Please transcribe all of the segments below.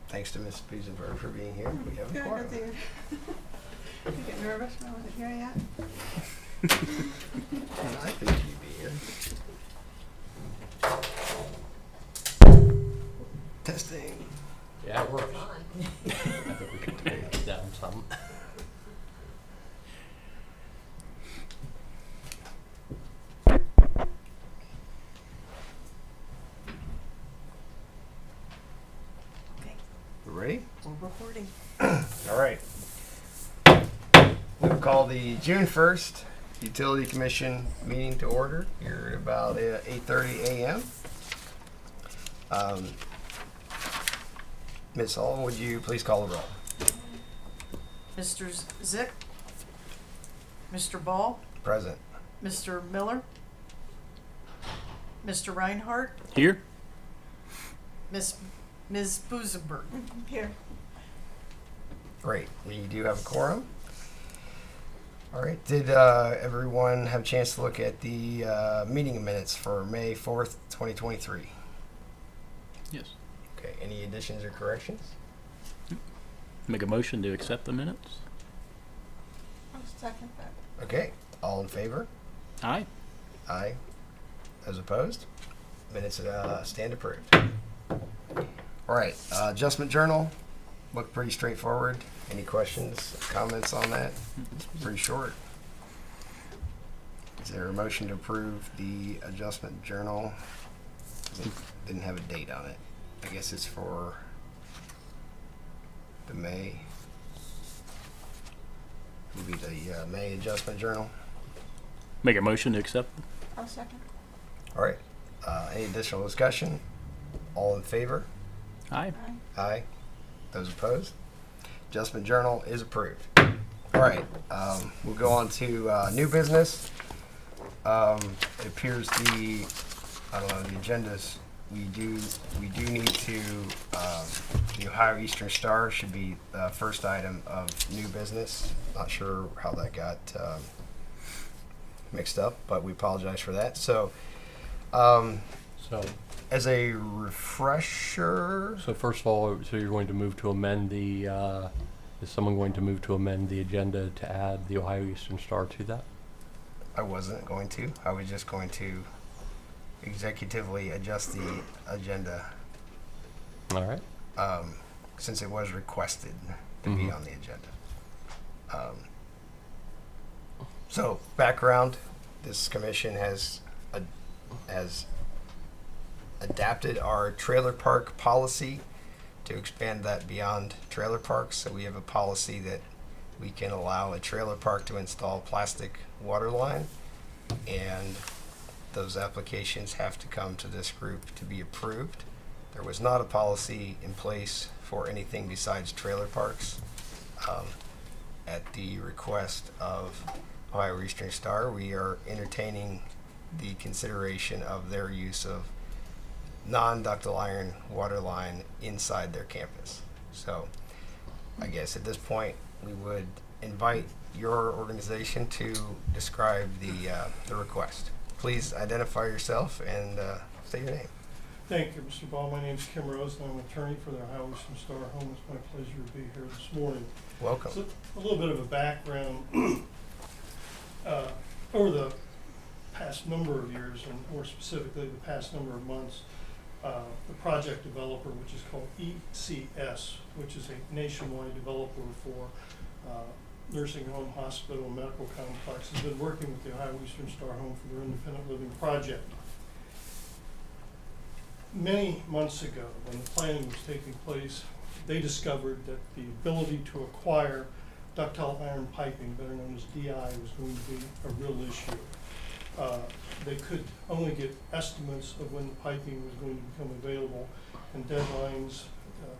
Thanks to Ms. Busenberg for being here. We have a quorum. You get nervous when I wasn't here yet? I think you'd be here. Testing. Yeah, it works. I think we could take it down some. We ready? We're recording. All right. We'll call the June 1st Utility Commission meeting to order here at about 8:30 a.m. Ms. Hall, would you please call the roll? Mr. Zick, Mr. Ball, Present. Mr. Miller, Mr. Reinhardt, Here? Ms. Busenberg. Here. Great. We do have a quorum. All right. Did everyone have a chance to look at the meeting minutes for May 4th, 2023? Yes. Okay. Any additions or corrections? Make a motion to accept the minutes? I'll second that. Okay. All in favor? Aye. Aye. Those opposed? Minutes stand approved. All right. Adjustment journal. Looked pretty straightforward. Any questions, comments on that? It's pretty short. Is there a motion to approve the adjustment journal? It didn't have a date on it. I guess it's for the May. Would be the May adjustment journal. Make a motion to accept? I'll second. All right. Any additional discussion? All in favor? Aye. Aye. Those opposed? Adjustment journal is approved. All right. We'll go on to new business. It appears the agendas. We do need to. The Ohio Eastern Star should be the first item of new business. Not sure how that got mixed up, but we apologize for that. So. As a refresher. So first of all, so you're going to move to amend the, is someone going to move to amend the agenda to add the Ohio Eastern Star to that? I wasn't going to. I was just going to executively adjust the agenda All right. since it was requested to be on the agenda. So background, this commission has adapted our trailer park policy to expand that beyond trailer parks. So we have a policy that we can allow a trailer park to install plastic water line, and those applications have to come to this group to be approved. There was not a policy in place for anything besides trailer parks. At the request of Ohio Eastern Star, we are entertaining the consideration of their use of non-ductile iron water line inside their campus. So I guess at this point we would invite your organization to describe the request. Please identify yourself and say your name. Thank you, Mr. Ball. My name is Kim Rose, and I'm an attorney for the Ohio Eastern Star Home. It's my pleasure to be here this morning. Welcome. So, a little bit of a background. Over the past number of years, and more specifically the past number of months, the project developer, which is called ECS, which is a nationwide developer for nursing home, hospital, medical complex, has been working with the Ohio Eastern Star Home for their independent living project. Many months ago, when the planning was taking place, they discovered that the ability to acquire ductile iron piping, better known as DI, was going to be a real issue. They could only get estimates of when the piping was going to become available and deadlines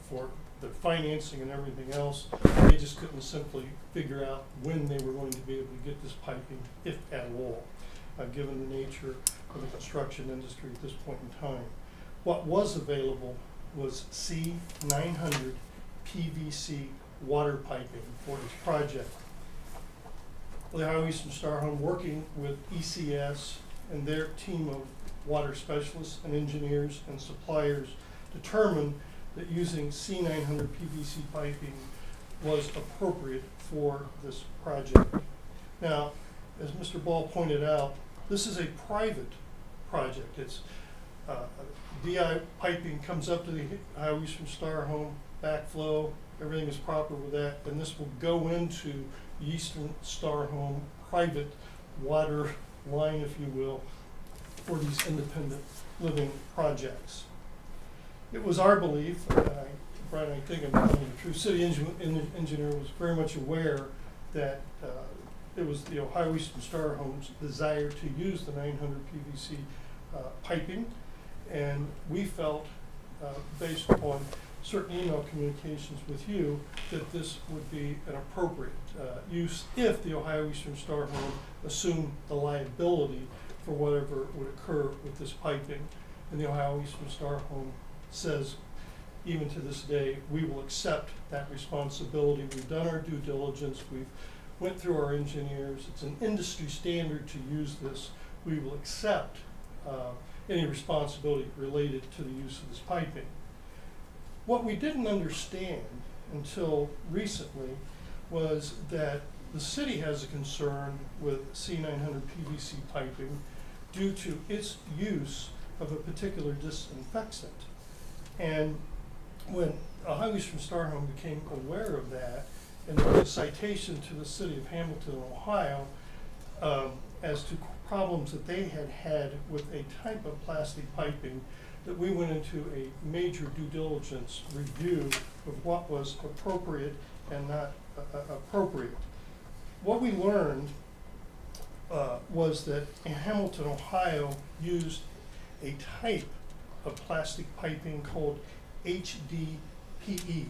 for the financing and everything else. They just couldn't simply figure out when they were going to be able to get this piping, if at all, given the nature of the construction industry at this point in time. What was available was C900 PVC water piping for this project. The Ohio Eastern Star Home, working with ECS and their team of water specialists and engineers and suppliers, determined that using C900 PVC piping was appropriate for this project. Now, as Mr. Ball pointed out, this is a private project. It's DI piping comes up to the Ohio Eastern Star home, backflow, everything is proper with that, and this will go into the Eastern Star home private water line, if you will, for these independent living projects. It was our belief, Brian, I think I'm telling you the truth, city engineer was very much aware that it was the Ohio Eastern Star home's desire to use the 900 PVC piping, and we felt, based upon certain email communications with you, that this would be an appropriate use if the Ohio Eastern Star home assumed the liability for whatever would occur with this piping. And the Ohio Eastern Star home says, even to this day, we will accept that responsibility. We've done our due diligence. We've went through our engineers. It's an industry standard to use this. We will accept any responsibility related to the use of this piping. What we didn't understand until recently was that the city has a concern with C900 PVC piping due to its use of a particular disinfectant. And when Ohio Eastern Star home became aware of that, and there was a citation to the city of Hamilton, Ohio, as to problems that they had had with a type of plastic piping, that we went into a major due diligence review of what was appropriate and not appropriate. What we learned was that Hamilton, Ohio used a type of plastic piping called HDPE.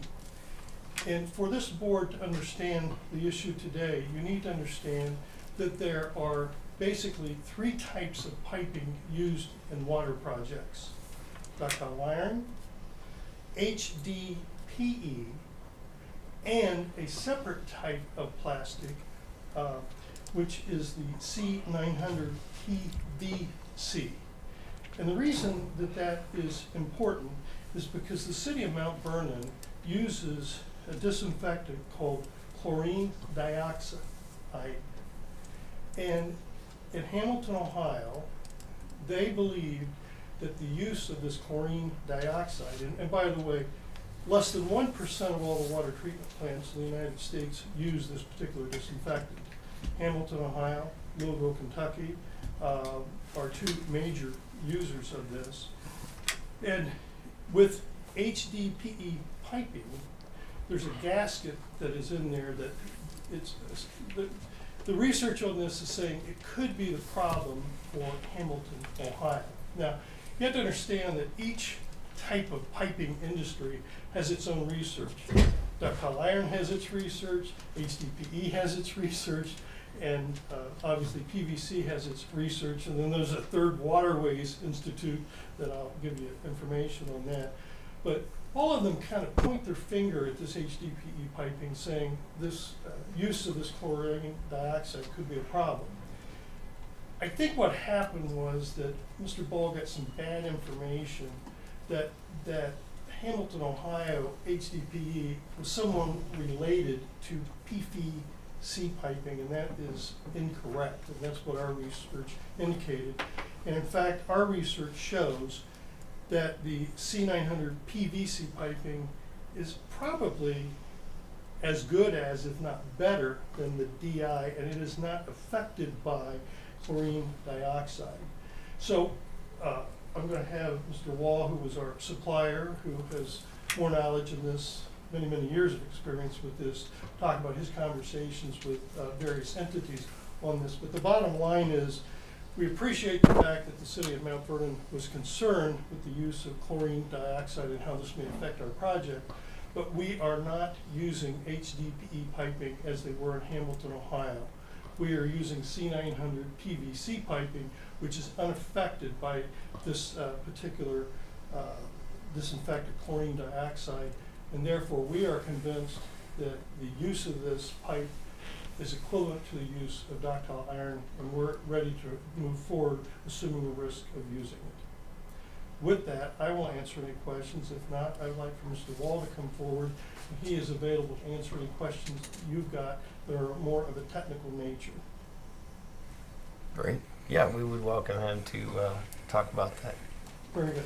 And for this board to understand the issue today, you need to understand that there are basically three types of piping used in water projects: ductile iron, HDPE, and a separate type of plastic, which is the C900 PVC. And the reason that that is important is because the city of Mount Vernon uses a disinfectant called chlorine dioxide. And in Hamilton, Ohio, they believed that the use of this chlorine dioxide, and by the way, less than 1% of all the water treatment plants in the United States use this particular disinfectant. Hamilton, Ohio, Louisville, Kentucky are two major users of this. And with HDPE piping, there's a gasket that is in there that it's, the research on this is saying it could be the problem for Hamilton, Ohio. Now, you have to understand that each type of piping industry has its own research. Ductile iron has its research, HDPE has its research, and obviously PVC has its research, and then there's a third Waterways Institute that I'll give you information on that. But all of them kind of point their finger at this HDPE piping, saying this use of this chlorine dioxide could be a problem. I think what happened was that Mr. Ball got some bad information that Hamilton, Ohio HDPE was someone related to PVC piping, and that is incorrect, and that's what our research indicated. And in fact, our research shows that the C900 PVC piping is probably as good as, if not better, than the DI, and it is not affected by chlorine dioxide. So I'm going to have Mr. Wall, who was our supplier, who has more knowledge in this, many, many years of experience with this, talk about his conversations with various entities on this. But the bottom line is, we appreciate the fact that the city of Mount Vernon was concerned with the use of chlorine dioxide and how this may affect our project, but we are not using HDPE piping as they were in Hamilton, Ohio. We are using C900 PVC piping, which is unaffected by this particular disinfectant chlorine dioxide, and therefore we are convinced that the use of this pipe is equivalent to the use of ductile iron, and we're ready to move forward, assuming the risk of using it. With that, I will answer any questions. If not, I'd like for Mr. Wall to come forward. He is available to answer any questions you've got that are more of a technical nature. Great. Yeah, we would welcome him to talk about that. Very good.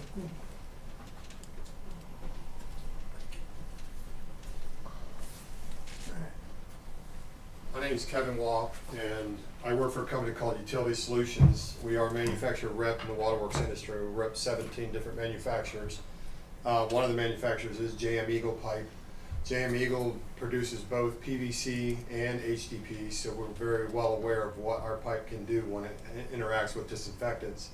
My name is Kevin Wall, and I work for a company called Utility Solutions. We are a manufacturer rep in the waterworks industry. We rep 17 different manufacturers. One of the manufacturers is JM Eagle Pipe. JM Eagle produces both PVC and HDP, so we're very well aware of what our pipe can do when it interacts with disinfectants.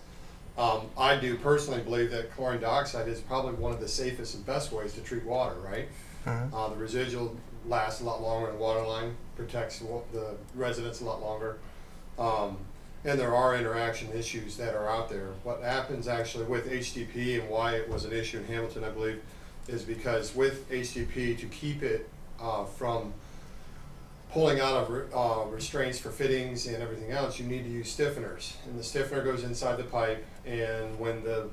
I do personally believe that chlorine dioxide is probably one of the safest and best ways to treat water, right? The residual lasts a lot longer in water line, protects the residents a lot longer. And there are interaction issues that are out there. What happens actually with HDP and why it was an issue in Hamilton, I believe, is because with HDP, to keep it from pulling out of restraints for fittings and everything else, you need to use stiffeners. And the stiffener goes inside the pipe, and when the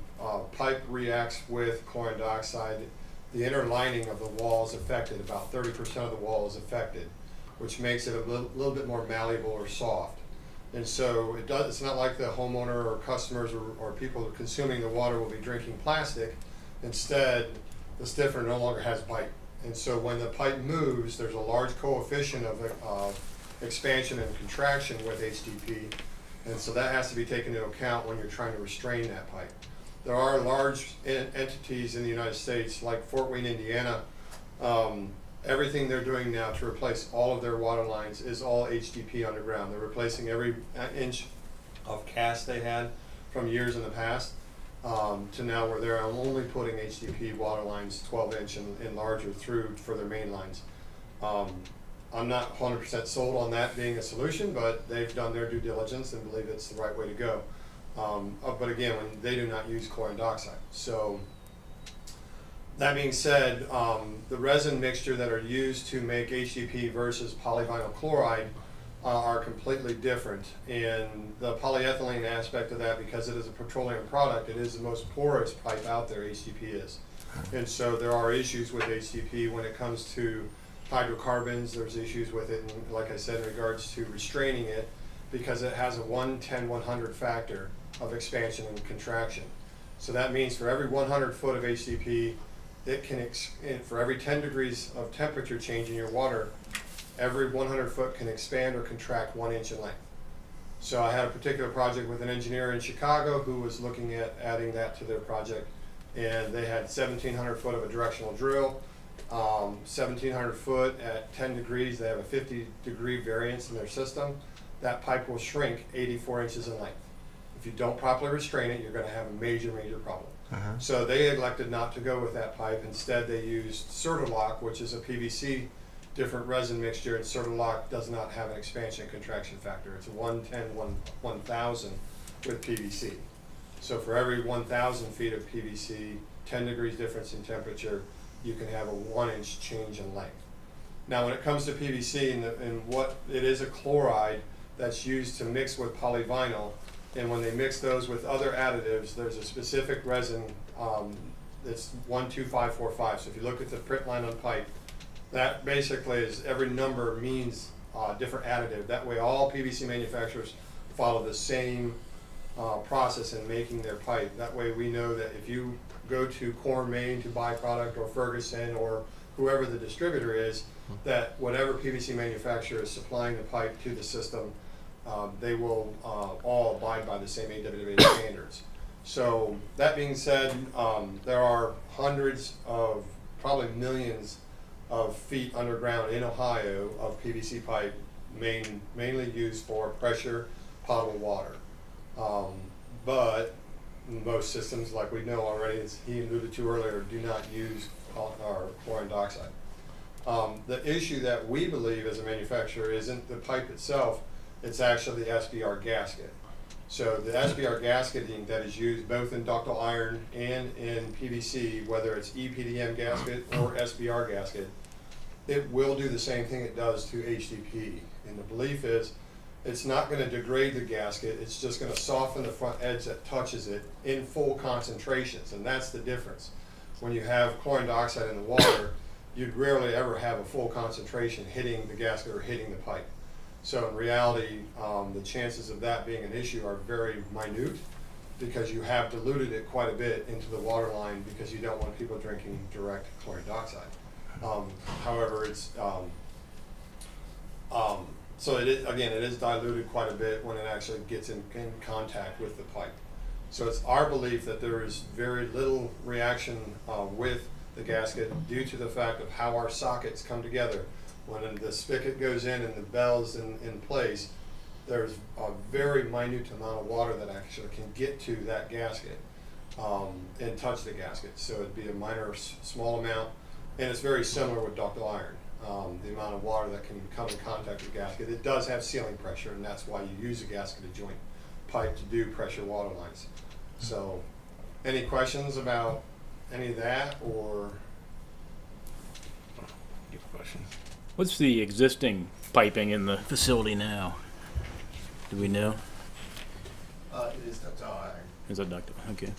pipe reacts with chlorine dioxide, the inner lining of the wall is affected. About 30% of the wall is affected, which makes it a little bit more malleable or soft. And so it's not like the homeowner or customers or people consuming the water will be drinking plastic. Instead, the stiffener no longer has bite. And so when the pipe moves, there's a large coefficient of expansion and contraction with HDP. And so that has to be taken into account when you're trying to restrain that pipe. There are large entities in the United States, like Fort Wayne, Indiana. Everything they're doing now to replace all of their water lines is all HDP underground. They're replacing every inch of cast they had from years in the past to now where they're only putting HDP water lines 12-inch and larger through for their main lines. I'm not 100% sold on that being a solution, but they've done their due diligence and believe it's the right way to go. But again, when they do not use chlorine dioxide. So that being said, the resin mixture that are used to make HDP versus polyvinyl chloride are completely different. And the polyethylene aspect of that, because it is a petroleum product, it is the most porous pipe out there, HDP is. And so there are issues with HDP when it comes to hydrocarbons. There's issues with it, and like I said, in regards to restraining it, because it has a 110-100 factor of expansion and contraction. So that means for every 100 foot of HDP, it can, for every 10 degrees of temperature change in your water, every 100 foot can expand or contract 1 inch in length. So I had a particular project with an engineer in Chicago who was looking at adding that to their project, and they had 1,700 foot of a directional drill, 1,700 foot at 10 degrees, they have a 50-degree variance in their system. That pipe will shrink 84 inches in length. If you don't properly restrain it, you're going to have a major, major problem. So they elected not to go with that pipe. Instead, they used Certolock, which is a PVC different resin mixture, and Certolock does not have an expansion and contraction factor. It's a 110-1,000 with PVC. So for every 1,000 feet of PVC, 10 degrees difference in temperature, you can have a 1 inch change in length. Now when it comes to PVC and what it is, a chloride that's used to mix with polyvinyl, and when they mix those with other additives, there's a specific resin that's 12545. So if you look at the print line on the pipe, that basically is every number means different additive. That way all PVC manufacturers follow the same process in making their pipe. That way we know that if you go to Corn, Maine to buy product, or Ferguson, or whoever the distributor is, that whatever PVC manufacturer is supplying the pipe to the system, they will all abide by the same AWA standards. So that being said, there are hundreds of, probably millions of feet underground in Ohio of PVC pipe, mainly used for pressure potable water. But most systems, like we know already, as he alluded to earlier, do not use chlorine dioxide. The issue that we believe as a manufacturer isn't the pipe itself, it's actually the SBR gasket. So the SBR gasketing that is used both in ductile iron and in PVC, whether it's EPDM gasket or SBR gasket, it will do the same thing it does to HDP. And the belief is It's not gonna degrade the gasket, it's just gonna soften the front edge that touches it in full concentrations, and that's the difference. When you have chlorine dioxide in the water, you'd rarely ever have a full concentration hitting the gasket or hitting the pipe. So in reality, the chances of that being an issue are very minute, because you have diluted it quite a bit into the water line, because you don't want people drinking direct chlorine dioxide. However, it's, so it is, again, it is diluted quite a bit when it actually gets in contact with the pipe. So it's our belief that there is very little reaction with the gasket due to the fact of how our sockets come together. When the spigot goes in and the bell's in place, there's a very minute amount of water that actually can get to that gasket and touch the gasket. So it'd be a minor, small amount, and it's very similar with ductile iron. The amount of water that can come in contact with the gasket. It does have sealing pressure, and that's why you use a gasketed joint pipe to do pressure water lines. So, any questions about any of that, or? What's the existing piping in the facility now? Do we know? It is ductile iron. Is that ductile? Okay.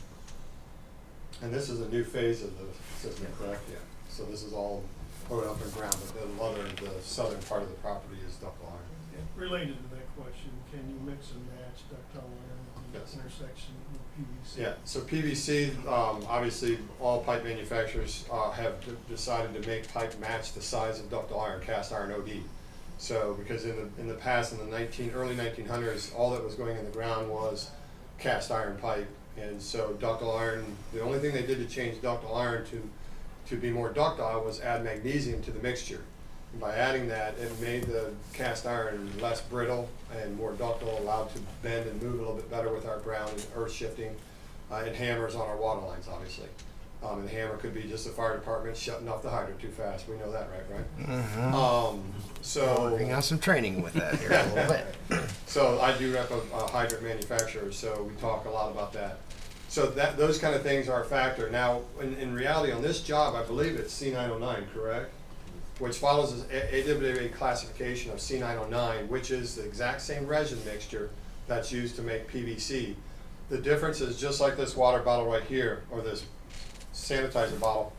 And this is a new phase of the system, correct? Yeah. So this is all put up in ground, but the southern part of the property is ductile iron. Related to that question, can you mix and match ductile iron at the Yes. intersection with PVC? Yeah, so PVC, obviously, all pipe manufacturers have decided to make pipe match the size of ductile iron, cast iron OD. So, because in the past, in the early 1900s, all that was going in the ground was cast iron pipe, and so ductile iron, the only thing they did to change ductile iron to be more ductile was add magnesium to the mixture. And by adding that, it made the cast iron less brittle and more ductile, allowed to bend and move a little bit better with our ground and earth shifting, and hammers on our water lines, obviously. And the hammer could be just the fire department shutting off the hydrant too fast. We know that, right? Mm-hmm. So Working on some training with that here a little bit. So I do rep a hydrant manufacturer, so we talk a lot about that. So those kind of things are a factor. Now, in reality, on this job, I believe it's C909, correct? Which follows AWA classification of C909, which is the exact same resin mixture that's used to make PVC. The difference is just like this water bottle right here, or this sanitizer bottle.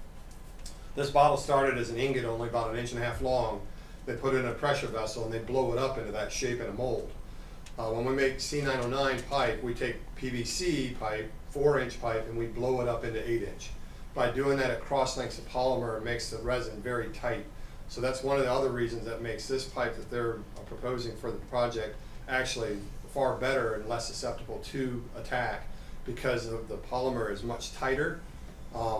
This bottle started as an ingot only about 1.5 inches long. They put it in a pressure vessel and they blow it up into that shape in a mold. When we make C909 pipe, we take PVC pipe, 4-inch pipe, and we blow it up into 8-inch. By doing that, it cross links the polymer and makes the resin very tight. So that's one of the other reasons that makes this pipe that they're proposing for the project actually far better and less susceptible to attack, because the polymer is much tighter,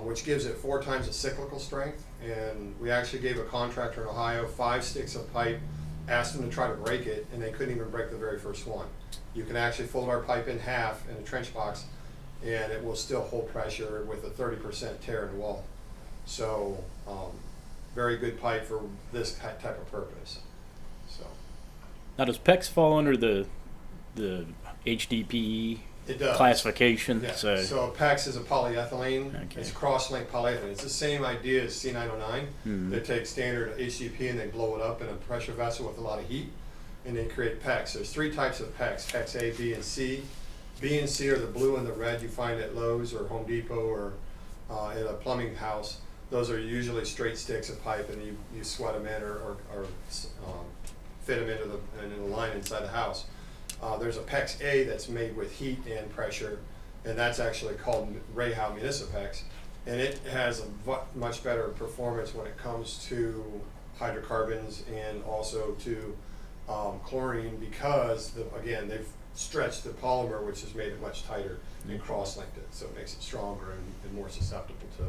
which gives it 4 times the cyclical strength. And we actually gave a contractor in Ohio 5 sticks of pipe, asked them to try to break it, and they couldn't even break the very first one. You can actually fold our pipe in half in a trench box, and it will still hold pressure with a 30% tear in the wall. So, very good pipe for this type of purpose. So Now, does PEX fall under the HDPE it does. classification? Yeah. So, So PEX is a polyethylene. Okay. It's cross-linked polyethylene. It's the same idea as C909. Mhm. They take standard HDPE and they blow it up in a pressure vessel with a lot of heat, and they create PEX. There's 3 types of PEX: PEX A, B, and C. B and C are the blue and the red you find at Lowe's or Home Depot or at a plumbing house. Those are usually straight sticks of pipe, and you sweat them in or fit them into the line inside the house. There's a PEX A that's made with heat and pressure, and that's actually called Rayhow Municipex, and it has a much better performance when it comes to hydrocarbons and also to chlorine, because again, they've stretched the polymer, which has made it much tighter, and cross-linked it, so it makes it stronger and more susceptible to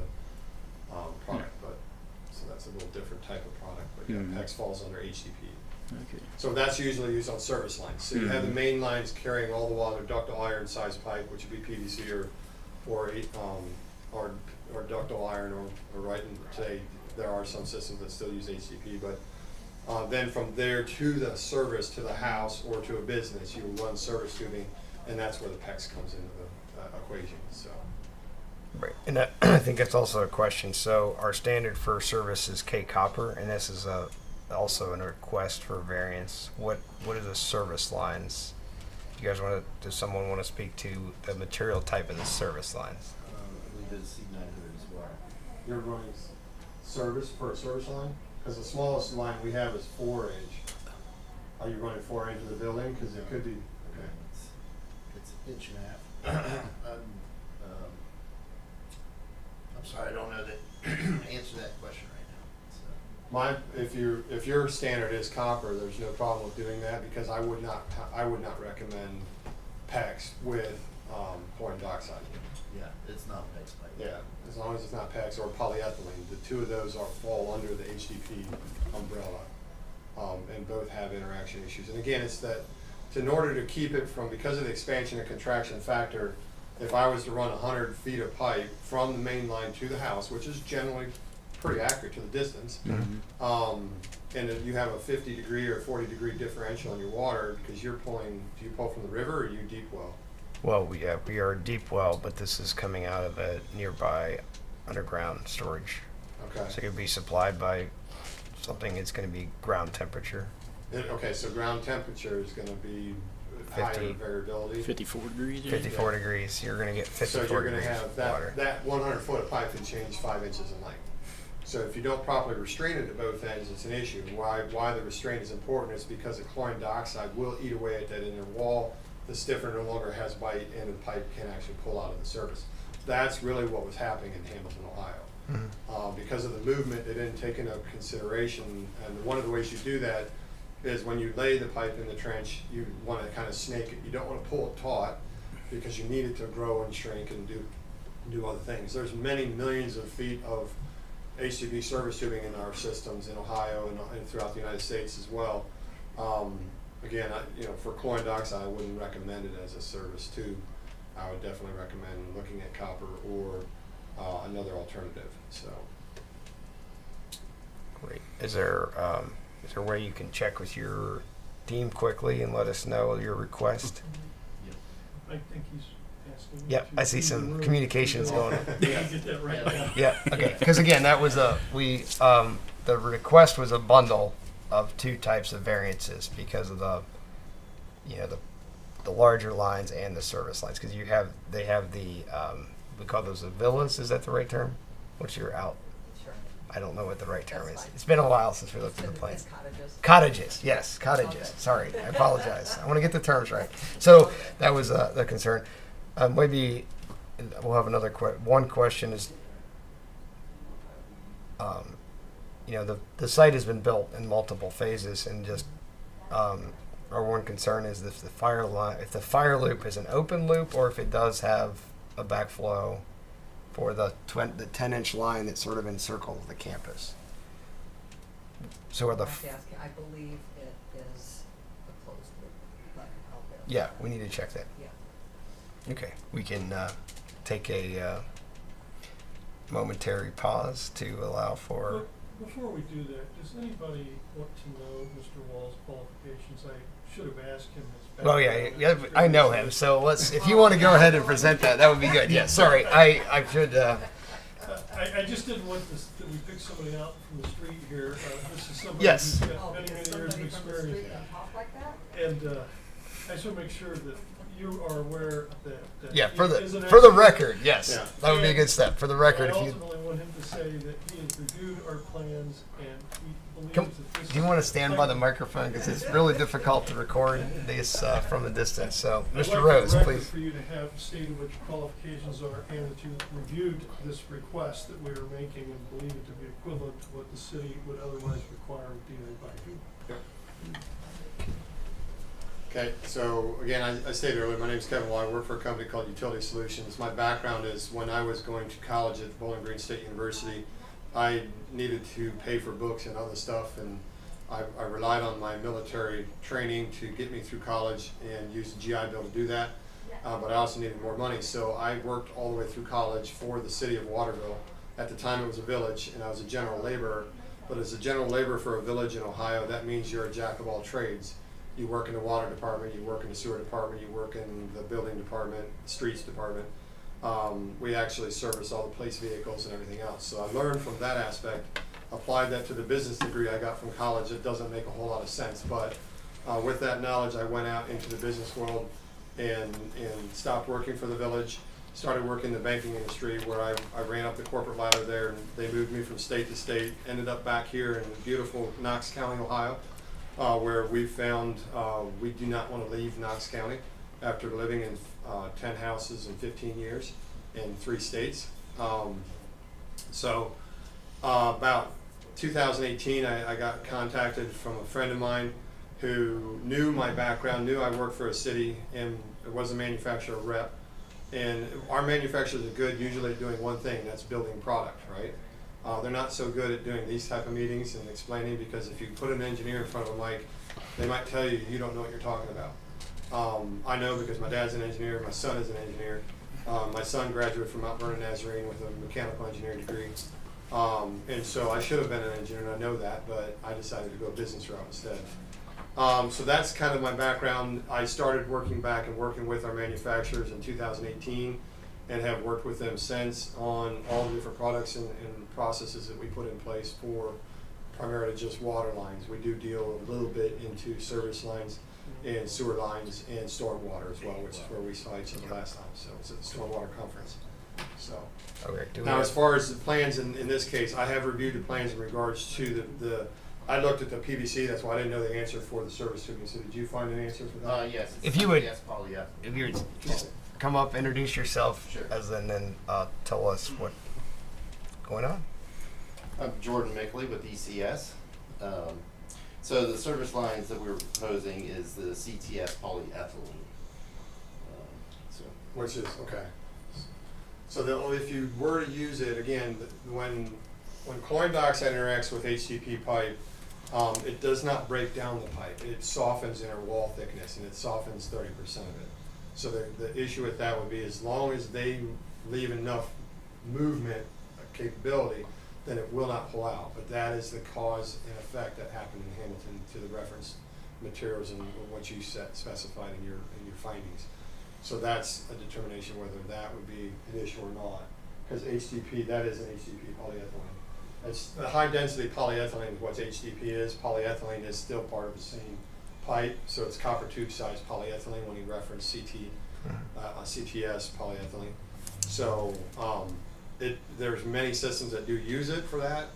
product. But so that's a little different type of product. But yeah, PEX falls under HDPE. okay. So that's usually used on service lines. So you have the main lines carrying all the water, ductile iron size pipe, which would be PVC or ductile iron, or right in today there are some systems that still use HDPE, but then from there to the service, to the house or to a business, you run service tubing, and that's where the PEX comes into the equation. So Right, and I think that's also a question. So our standard for service is K copper, and this is a also a request for variance. What are the service lines? Do you guys want to? Does someone want to speak to the material type of the service lines? We did C900 as well. You're running service for a service line? Because the smallest line we have is 4-inch. Are you running 4-inch to the building? Because it could be, okay. It's an inch and a half. I'm sorry, I don't know the answer to that question right now. So. If your standard is copper, there's no problem with doing that, because I would not recommend PEX with chlorine dioxide. Yeah, it's not a PEX pipe. Yeah, as long as it's not PEX or polyethylene, the two of those fall under the HDP umbrella, and both have interaction issues. And again, it's that in order to keep it from, because of the expansion and contraction factor, if I was to run 100 feet of pipe from the main line to the house, which is generally pretty accurate to the distance, and if you have a 50-degree or 40-degree differential in your water, because you're pulling, do you pull from the river or you deep well? Well, we are a deep well, but this is coming out of a nearby underground storage. Okay. So it could be supplied by something. It's going to be ground temperature. Okay, so ground temperature is going to be higher 50. variability. 54 degrees. yeah? 54 degrees. You're going to get 54 So you're going to degrees have water. that 100 foot of pipe can change 5 inches in length. So if you don't properly restrain it at both ends, it's an issue. And why the restraint is important is because the chlorine dioxide will eat away at that inner wall. The stiffer no longer has bite, and the pipe can actually pull out of the surface. That's really what was happening in Hamilton, Ohio. Because of the movement, they didn't take into consideration, and one of the ways you do that is when you lay the pipe in the trench, you want to kind of snake it. You don't want to pull it taut, because you need it to grow and shrink and do other things. There's many millions of feet of HDP service tubing in our systems in Ohio and throughout the United States as well. Again, for chlorine dioxide, I wouldn't recommend it as a service tube. I would definitely recommend looking at copper or another alternative. So, Great. Is there a way you can check with your team quickly and let us know your request? I think he's asking. Yep, to I see leave the some room. communications going on. Yeah, get that right now. Yeah, okay, because again, that was the request was a bundle of two types of variances because of the larger lines and the service lines, because they have the, we call those the villas, is that the right term? What's your out? Sure. I don't know what the right term That's is. fine. It's been a while since we looked at the plan. It's cottages. Cottages, yes, cottages. Okay. Sorry, I apologize. I want to get the terms right. So that was the concern. Maybe we'll have another one question is, the site has been built in multiple phases, and just our one concern is if the fire loop is an open loop, or if it does have a backflow for the 10-inch line that sort of encircles the campus. So are the I have to ask you, I believe it is a closed loop, but I'll verify. yeah, we need to check that. Yeah. Okay, we can take a momentary pause to allow for. But before we do that, does anybody want to know Mr. Wall's qualifications? I should have asked him his Oh background. yeah, I know him. So if you want to go ahead and present that, that would be good. Yeah, sorry, I should. I just didn't want this, that we pick somebody out from the street here. This is somebody Yes. who's got Oh, many, because many years of somebody from the street experience. can talk like that? And I just want to make sure that you are aware that Yeah, he for is an the expert. record, yes, Yeah. that would be a good step. For the record, I if you ultimately want him to say that he has reviewed our plans and he believes Come- that this. do you want to stand by the microphone, because it's really difficult to record this from a distance. So, I'd Mr. like Rose, the record please. for you to have stated what your qualifications are and that you reviewed this request that we are making and believe it to be equivalent to what the city would otherwise require with DA piping. okay. So again, I stated earlier, my name is Kevin Wall. I work for a company called Utility Solutions. My background is when I was going to college at Bowling Green State University, I needed to pay for books and other stuff, and I relied on my military training to get me through college and used the GI Bill to do that. But I also needed more money, so I worked all the way through college for the city of Waterville. At the time, it was a village, and I was a general laborer. But as a general laborer for a village in Ohio, that means you're a jack of all trades. You work in the water department, you work in the sewer department, you work in the building department, streets department. We actually service all the police vehicles and everything else. So I learned from that aspect. applied that to the business degree I got from college, it doesn't make a whole lot of sense. But with that knowledge, I went out into the business world and stopped working for the village, started working in the banking industry where I ran up the corporate ladder there, and they moved me from state to state, ended up back here in beautiful Knox County, Ohio, where we found we do not want to leave Knox County after living in 10 houses in 15 years in 3 states. So about 2018, I got contacted from a friend of mine who knew my background, knew I worked for a city and was a manufacturer rep. And our manufacturers are good usually at doing one thing, that's building product, right? They're not so good at doing these type of meetings and explaining, because if you put an engineer in front of a mic, they might tell you, you don't know what you're talking about. I know because my dad's an engineer, my son is an engineer. My son graduated from Mount Vernon Nazarene with a mechanical engineering degree. And so I should have been an engineer, and I know that, but I decided to go business route instead. So that's kind of my background. I started working back and working with our manufacturers in 2018 and have worked with them since on all the different products and processes that we put in place for primarily just water lines. We do deal a little bit into service lines and sewer lines and storm water as well, which is where we saw each other last time. So it's at the Stormwater Conference. So Okay. now, as far as the plans in this case, I have reviewed the plans in regards to the I looked at the PVC, that's why I didn't know the answer for the service tubing. So did you find an answer for that? Yes. If you would- Yes, polyethylene. If you would just come up, introduce yourself, Sure. as and then tell us what's going on. I'm Jordan Mickley with ECS. So the service lines that we're proposing is the CTS polyethylene. So Which is, okay. So if you were to use it, again, when chlorine dioxide interacts with HDP pipe, it does not break down the pipe. It softens inner wall thickness, and it softens 30% of it. So the issue with that would be, as long as they leave enough movement capability, then it will not pull out. But that is the cause and effect that happened in Hamilton to the reference materials and what you specified in your findings. So that's a determination whether that would be an issue or not. Because HDP, that is an HDP polyethylene. It's the high density polyethylene is what HDP is. Polyethylene is still part of the same pipe, so it's copper tube size polyethylene when you reference CTS polyethylene. So there's many systems that do use it for that,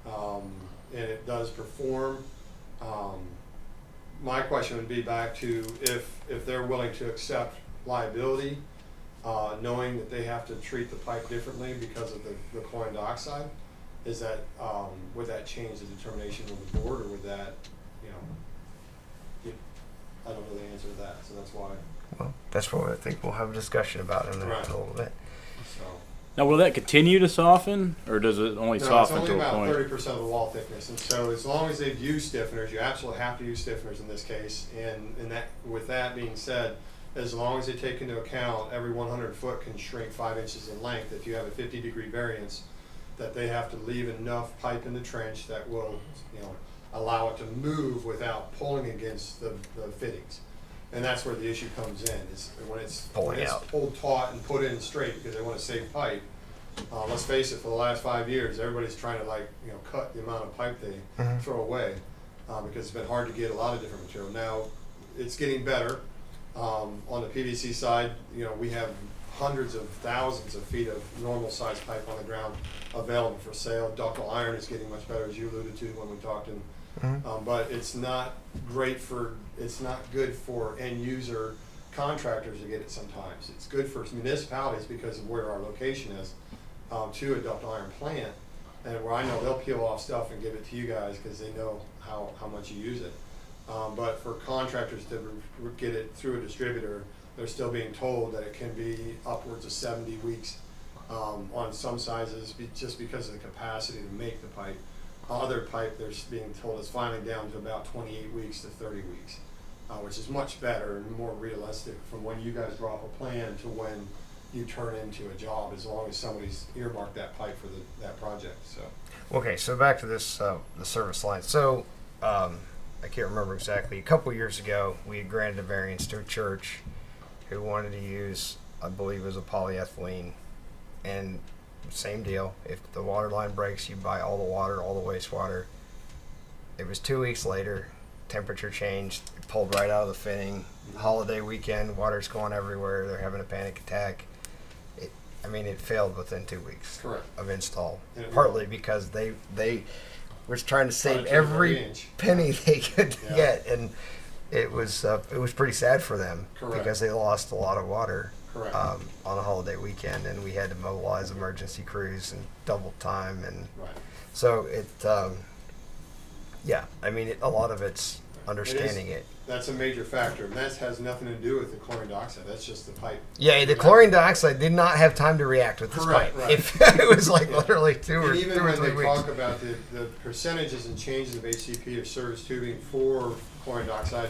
and it does perform. My question would be back to if they're willing to accept liability, knowing that they have to treat the pipe differently because of the chlorine dioxide. Is that would that change the determination of the board, or would that, I don't know the answer to that, so that's why. Well, that's what I think we'll have a discussion about in Right. a little bit. So Now, will that continue to soften, or does it only no, soften it's to only a about point? 30% of the wall thickness, and so as long as they've used stiffeners, you absolutely have to use stiffeners in this case. And that, with that being said, as long as they take into account every 100 foot can shrink 5 inches in length, if you have a 50-degree variance, that they have to leave enough pipe in the trench that will, allow it to move without pulling against the fittings. And that's where the issue comes in, is when it's pulled taut and put in straight because they want to save pipe. Let's face it, for the last 5 years, everybody's trying to cut the amount of pipe they throw away because it's been hard to get a lot of different material. Now, it's getting better. On the PVC side, we have hundreds of thousands of feet of normal sized pipe on the ground available for sale. Ductile iron is getting much better, as you alluded to when we talked, but it's not it's not good for end user contractors to get it sometimes. It's good for municipalities because of where our location is to a ductile iron plant, and where I know they'll peel off stuff and give it to you guys because they know how much you use it. But for contractors to get it through a distributor, they're still being told that it can be upwards of 70 weeks on some sizes just because of the capacity to make the pipe. Other pipe, they're being told it's finally down to about 28 weeks to 30 weeks, which is much better and more realistic from when you guys draw up a plan to when you turn into a job, as long as somebody's earmarked that pipe for that project. So. Okay, so back to this the service line. So I can't remember exactly. A couple years ago, we had granted a variance to a church who wanted to use, I believe it was a polyethylene, and same deal. If the water line breaks, you buy all the water, all the wastewater. It was 2 weeks later, temperature changed, it pulled right out of the fitting. Holiday weekend, water's going everywhere. They're having a panic attack. It failed within 2 weeks Correct. of install. And it Partly will. because they were trying to save Trying to keep every every inch. penny they could Yeah. get, and it was pretty sad for them Correct. because they lost a lot of water. Correct. On a holiday weekend, and we had to mobilize emergency crews and double time, and Right. so a lot of it's understanding it. That's a major factor, and that has nothing to do with the chlorine dioxide. That's just the pipe. Yeah, the chlorine dioxide did not have time to react with this Correct, pipe. right. If it was like Yeah. literally two or And even 3 when they weeks. talk about the percentages and changes of HCP or service tubing for chlorine dioxide,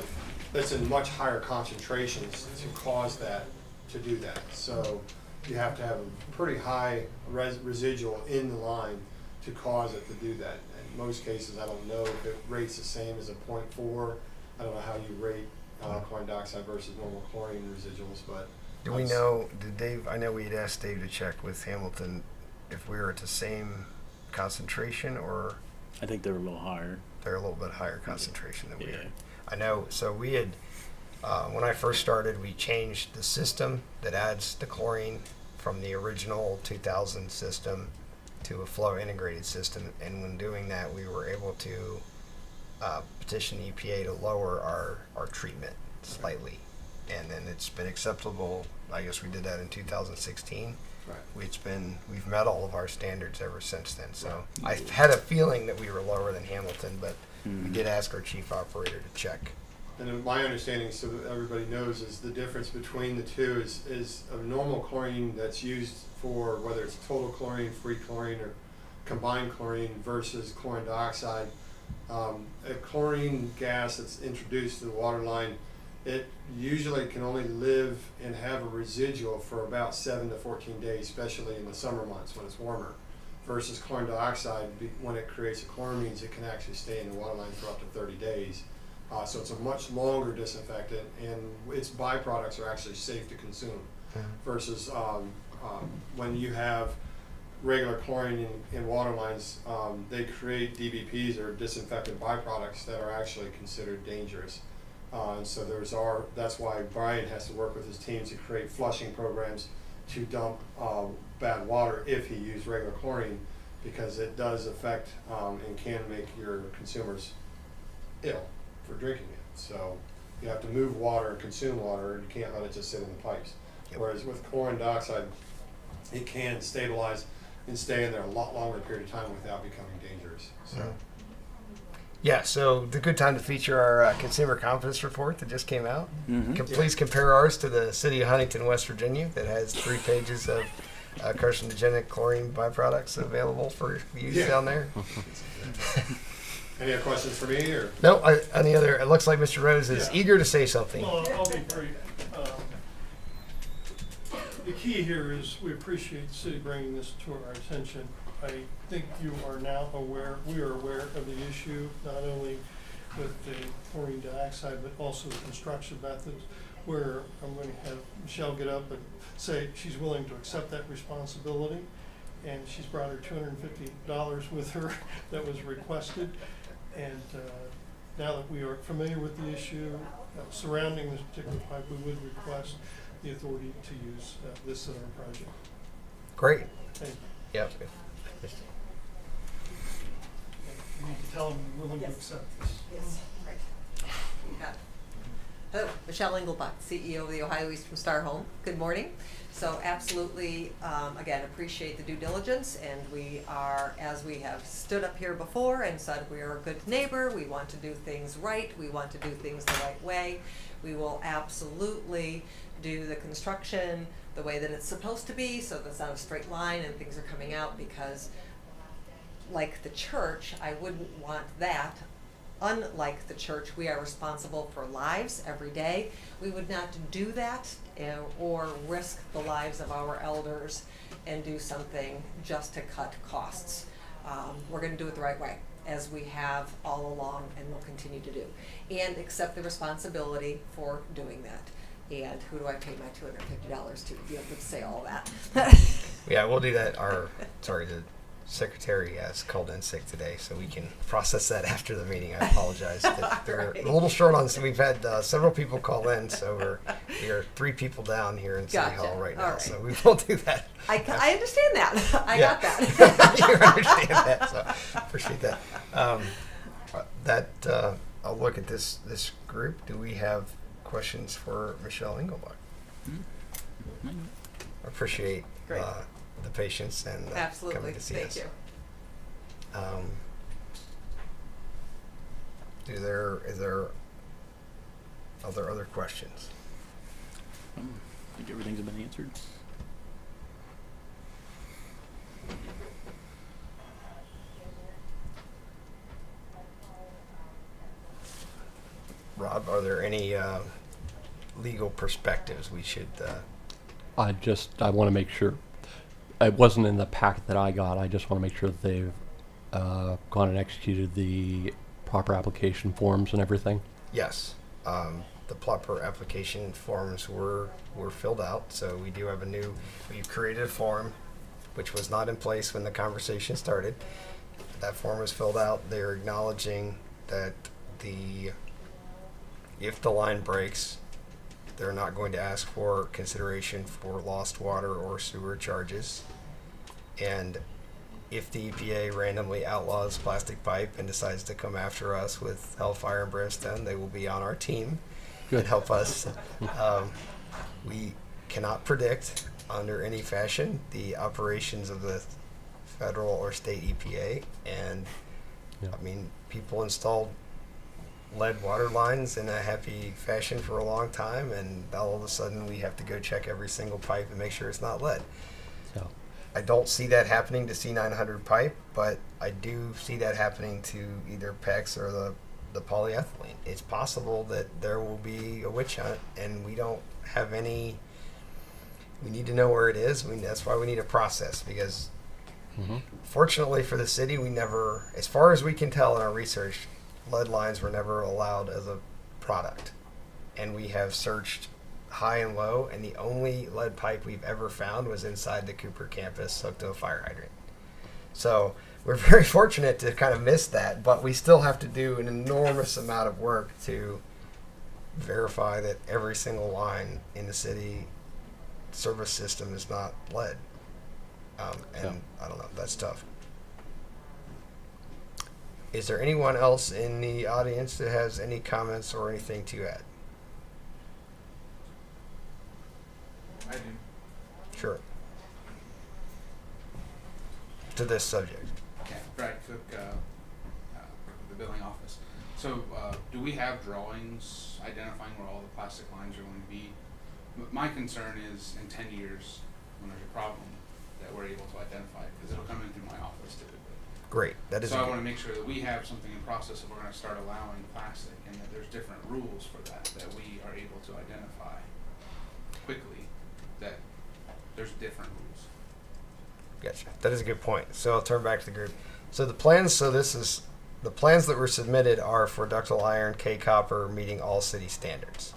that's in much higher concentrations to cause that, to do that. So you have to have a pretty high residual in the line to cause it to do that. In most cases, I don't know if it rates the same as a 0.4. I don't know how you rate chlorine dioxide versus normal chlorine residuals, but. Do we know, did Dave, I know we had asked Dave to check with Hamilton if we were at the same concentration, or I think they're a little higher. they're a little bit higher concentration than we Yeah. are. I know, so we had, when I first started, we changed the system that adds the chlorine from the original 2000 system to a flow integrated system, and when doing that, we were able to petition the EPA to lower our treatment slightly, and then it's been acceptable. I guess we did that in 2016. Right. We've met all of our standards ever since then. So I had a feeling that we were lower than Hamilton, but we did ask our chief operator to check. And my understanding, so that everybody knows, is the difference between the two is a normal chlorine that's used for whether it's total chlorine, free chlorine, or combined chlorine versus chlorine dioxide. A chlorine gas that's introduced to the water line, it usually can only live and have a residual for about 7 to 14 days, especially in the summer months when it's warmer. Versus chlorine dioxide, when it creates a chloramines, it can actually stay in the water line for up to 30 days. So it's a much longer disinfectant, and its byproducts are actually safe to consume. Versus when you have regular chlorine in water lines, they create DBPs, or disinfectant byproducts, that are actually considered dangerous. And so that's why Brian has to work with his team to create flushing programs to dump bad water if he used regular chlorine, because it does affect and can make your consumers ill for drinking it. So you have to move water and consume water, and you can't let it just sit in the pipes. Yep. Whereas with chlorine dioxide, it can stabilize and stay in there a lot longer period of time without becoming dangerous. So. Yeah, so the good time to feature our consumer confidence report that just came out. Mm-hmm. Please compare ours to the city of Huntington, West Virginia, that has 3 pages of carcinogenic chlorine byproducts available for use down there. Any other questions for me, or? No, any other? It looks like Mr. Rose is eager to say something. Well, I'll be brief. The key here is we appreciate the city bringing this to our attention. I think you are now aware, we are aware of the issue, not only with the chlorine dioxide, but also the construction methods, where I'm going to have Michelle get up and say she's willing to accept that responsibility. And she's brought her $250 with her that was requested. And now that we are familiar with the issue surrounding this particular pipe, we would request the authority to use this in our project. Great. Thank you. Yep. You need to tell them we're willing to Yes. accept this. Yes, right. You got it. Hello, Michelle Engelbach, CEO of the Ohio Eastern Star Home. Good morning. So absolutely, again, appreciate the due diligence, and we are, as we have stood up here before and said, we are a good neighbor, we want to do things right, we want to do things the right way. We will absolutely do the construction the way that it's supposed to be, so that's not a straight line and things are coming out, because like the church, I wouldn't want that. Unlike the church, we are responsible for lives every day. We would not do that or risk the lives of our elders and do something just to cut costs. We're going to do it the right way, as we have all along and will continue to do, and accept the responsibility for doing that. And who do I pay my $250 to be able to say all that? Yeah, we'll do that. The secretary has called in sick today, so we can process that after the meeting. I apologize. They're Right. a little short on, so we've had several people call in, so we are 3 people down here in City Gotcha. Hall right All now, right. so we will do that. I understand that. I Yeah. got that. You understand that, so appreciate that. I'll look at this group. Do we have questions for Michelle Engelbach? I appreciate Great. the patience and Absolutely. coming to see Thank us. you. Are there other questions? I think everything's been answered. Rob, are there any legal perspectives we should? I want to make sure, it wasn't in the packet that I got, I just want to make sure that they've gone and executed the proper application forms and everything. Yes, the proper application forms were filled out, so we do have we've created a form which was not in place when the conversation started. That form was filled out. They're acknowledging that if the line breaks, they're not going to ask for consideration for lost water or sewer charges. And if the EPA randomly outlaws plastic pipe and decides to come after us with hellfire and brimstone, they will be on our team and help us. We cannot predict under any fashion the operations of the federal or state EPA. And Yeah. I mean, people installed lead water lines in a happy fashion for a long time, and all of a sudden we have to go check every single pipe and make sure it's not lead. So, I don't see that happening to C900 pipe, but I do see that happening to either PEX or the polyethylene. It's possible that there will be a witch hunt, and we don't have any. We need to know where it is. That's why we need a process, because fortunately for the city, we never, as far as we can tell in our research, lead lines were never allowed as a product. And we have searched high and low, and the only lead pipe we've ever found was inside the Cooper campus hooked to a fire hydrant. So we're very fortunate to kind of miss that, but we still have to do an enormous amount of work to verify that every single line in the city service system is not lead. And I don't know, that's tough. Is there anyone else in the audience that has any comments or anything to add? I do. Sure. To this subject. Yeah, Brad Cook, the billing office. So, do we have drawings identifying where all the plastic lines are going to be? My concern is in 10 years, when there's a problem, that we're able to identify it, because it'll come in through my office typically. Great. That is. So I want to make sure that we have something in process if we're going to start allowing plastic, and that there's different rules for that we are able to identify quickly, that there's different rules. Gotcha. That is a good point. So I'll turn back to the group. So the plans. So the plans that were submitted are for ductile iron, K copper, meeting all city standards.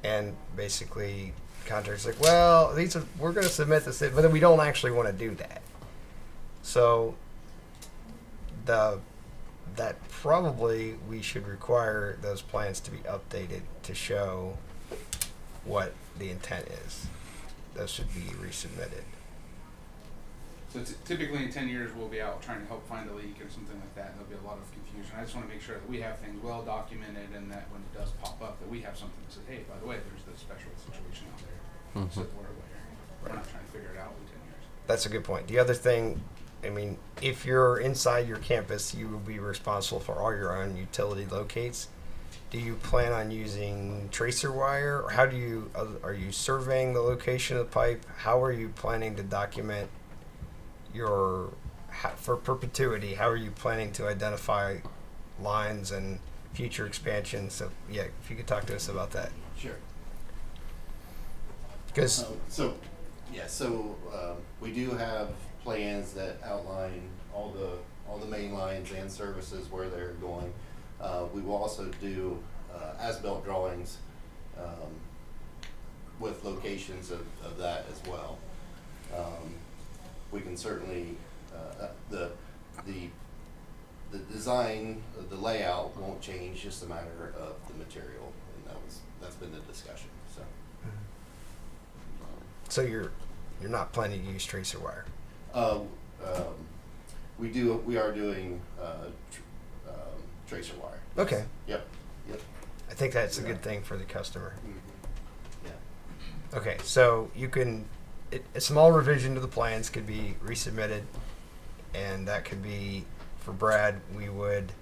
And basically, contractors like, well, we're going to submit this, but then we don't actually want to do that. So that probably we should require those plans to be updated to show what the intent is. Those should be resubmitted. So typically in 10 years, we'll be out trying to help find a leak or something like that, and there'll be a lot of confusion. I just want to make sure that we have things well documented, and that when it does pop up, that we have something that says, hey, by the way, there's this special situation out there, so that we're aware. We're not trying to figure it out in 10 years. That's a good point. The other thing, I mean, if you're inside your campus, you will be responsible for all your own utility locates. Do you plan on using tracer wire, or how do you, are you surveying the location of the pipe? How are you planning to document for perpetuity, how are you planning to identify lines and future expansion? So yeah, if you could talk to us about that. Sure. Because We do have plans that outline all the main lines and services where they're going. We will also do as-built drawings with locations of that as well. We can certainly, the design, the layout won't change, just a matter of the material, and that's been the discussion, so. So you're not planning to use tracer wire? We are doing, tracer wire. Okay. Yep. I think that's a good thing for the customer. Yeah. Okay, so you can, a small revision to the plans could be resubmitted, and that could be, for Brad, we would,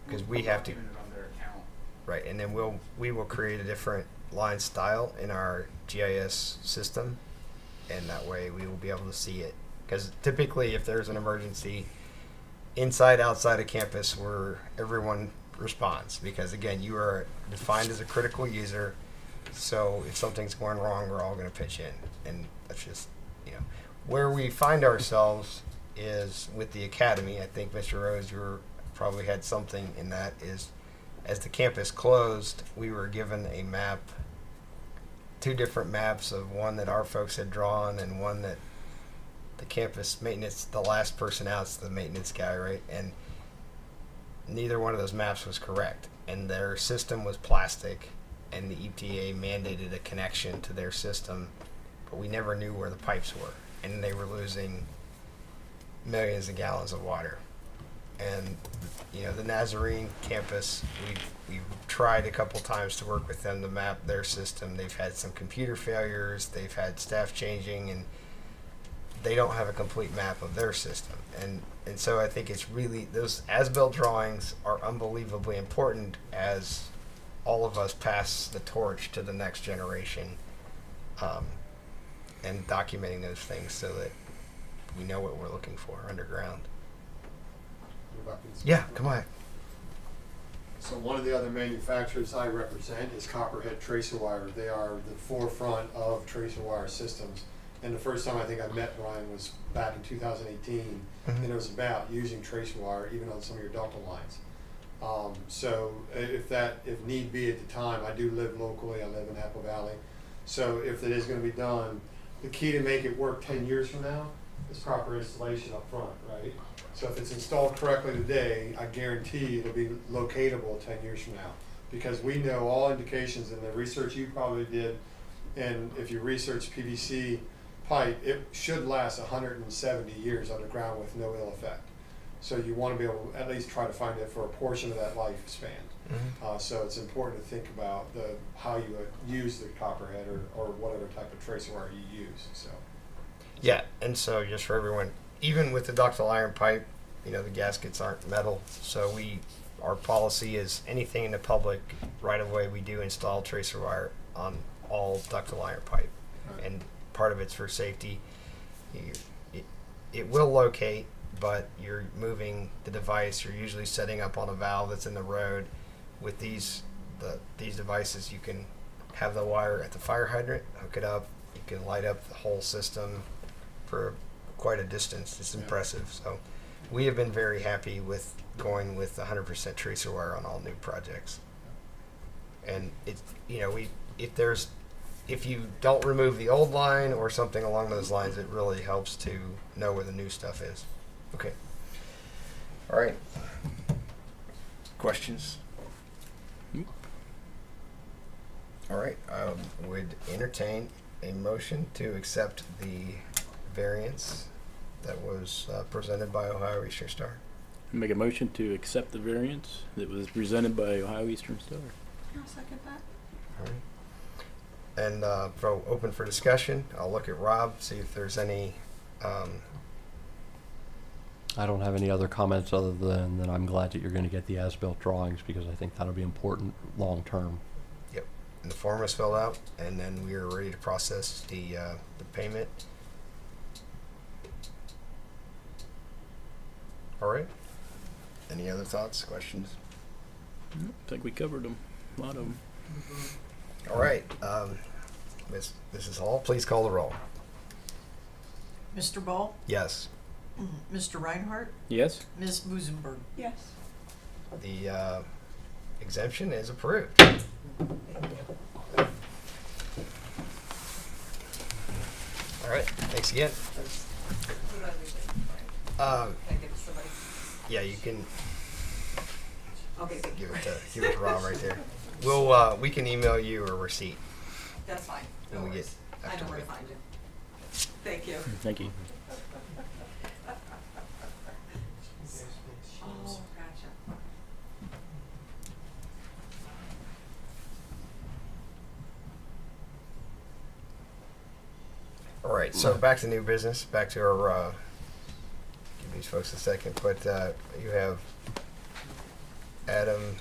because we have to, Document it on their account. right, and then we will create a different line style in our GIS system, and that way we will be able to see it. Because typically, if there's an emergency inside, outside of campus, where everyone responds, because again, you are defined as a critical user. So if something's going wrong, we're all going to pitch in, and that's just, where we find ourselves is with the academy. I think Mr. Rose, you probably had something in that. Is as the campus closed, we were given a map, 2 different maps, of one that our folks had drawn and one that the campus maintenance, the last person out is the maintenance guy, right? And neither one of those maps was correct, and their system was plastic, and the EPA mandated a connection to their system, but we never knew where the pipes were, and they were losing millions of gallons of water. And the Nazarene campus, we tried a couple times to work with them to map their system. They've had some computer failures, they've had staff changing, and they don't have a complete map of their system. And so I think it's really, those as-built drawings are unbelievably important as all of us pass the torch to the next generation, and documenting those things so that we know what we're looking for underground. Yeah, come on. So one of the other manufacturers I represent is Copperhead Tracer Wire. They are the forefront of tracer wire systems. And the first time I think I met Brian was back in 2018, and it was about using tracer wire even on some of your ductile lines. So if need be at the time, I do live locally, I live in Apple Valley. So if it is going to be done, the key to make it work 10 years from now is proper installation up front, right? So if it's installed correctly today, I guarantee it'll be locatable 10 years from now. Because we know all indications in the research you probably did, and if you research PVC pipe, it should last 170 years underground with no ill effect. So you want to be able to at least try to find it for a portion of that lifespan. So it's important to think about how you would use the Copperhead or whatever type of tracer wire you use. So. Yeah, and so just for everyone, even with the ductile iron pipe, the gaskets aren't metal. So our policy is anything in the public right of way, we do install tracer wire on all ductile iron pipe. And part of it's for safety. It will locate, but you're moving the device. You're usually setting up on a valve that's in the road. With these devices, you can have the wire at the fire hydrant, hook it up. You can light up the whole system for quite a distance. It's impressive. So we have been very happy with going with 100% tracer wire on all new projects. And if you don't remove the old line or something along those lines, it really helps to know where the new stuff is. Okay. All right. Questions? All right. I would entertain a motion to accept the variance that was presented by Ohio Eastern Star. Make a motion to accept the variance that was presented by Ohio Eastern Star. I'll second that. All right. And open for discussion. I'll look at Rob, see if there's any. I don't have any other comments other than that I'm glad that you're going to get the as-built drawings because I think that'll be important long term. Yep. And the form is filled out, and then we are ready to process the payment. All right. Any other thoughts, questions? I think we covered them. A lot of them. All right. Mrs. Hall, please call the roll. Mr. Ball? Yes. Mr. Reinhardt? Yes? Ms. Busenberg? Yes. The exemption is approved. All right, thanks again. Who do I leave it? Um, Can I give it to somebody? yeah, you can Okay, thank you. give it to Rob right there. We'll we can email you a receipt. That's fine. No When we worries. get I know after where we- to find you. Thank you. Thank you. Oh, gotcha. All right, so back to new business. Back to our. Give these folks a second, but you have Adam.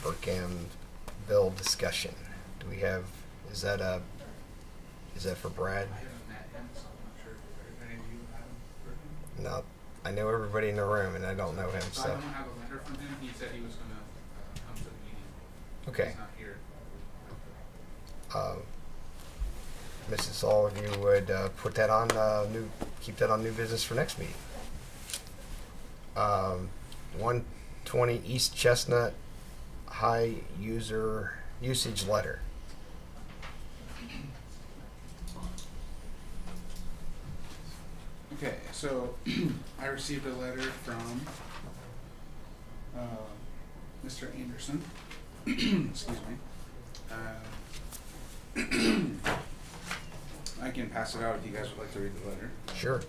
Burkham bill discussion. Do we have? Is that for Brad? I haven't met him, so I'm not sure if any of you have heard him. No, I know everybody in the room, and I don't know him. So I So don't have a letter from him. He said he was gonna come to the meeting. okay, He's not here. Mrs. All of you would put that on keep that on new business for next meeting. 120 East Chestnut High usage letter. Okay, so I received a letter from Mr. Anderson. Excuse me. I can pass it out if you guys would like to read the letter. Sure.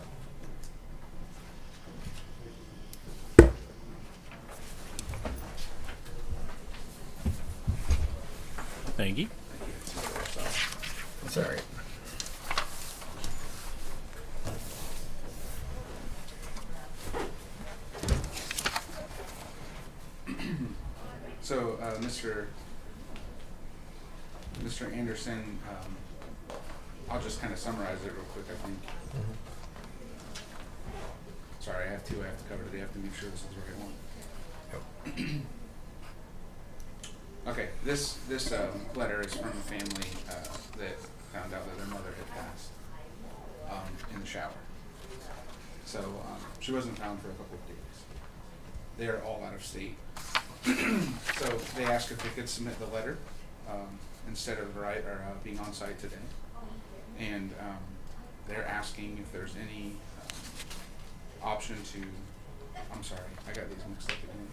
Thank you. It's all right. So, Mr. Anderson, I'll just kind of summarize it real quick, I think. Sorry, I have two I have to cover today. I have to make sure this is the right one. Okay, this letter is from a family that found out that their mother had passed in the shower. So she wasn't found for a couple of days. They are all out of state. So they asked if they could submit the letter instead of being on site today. And they're asking if there's any option to, I'm sorry, I got these mixed up again.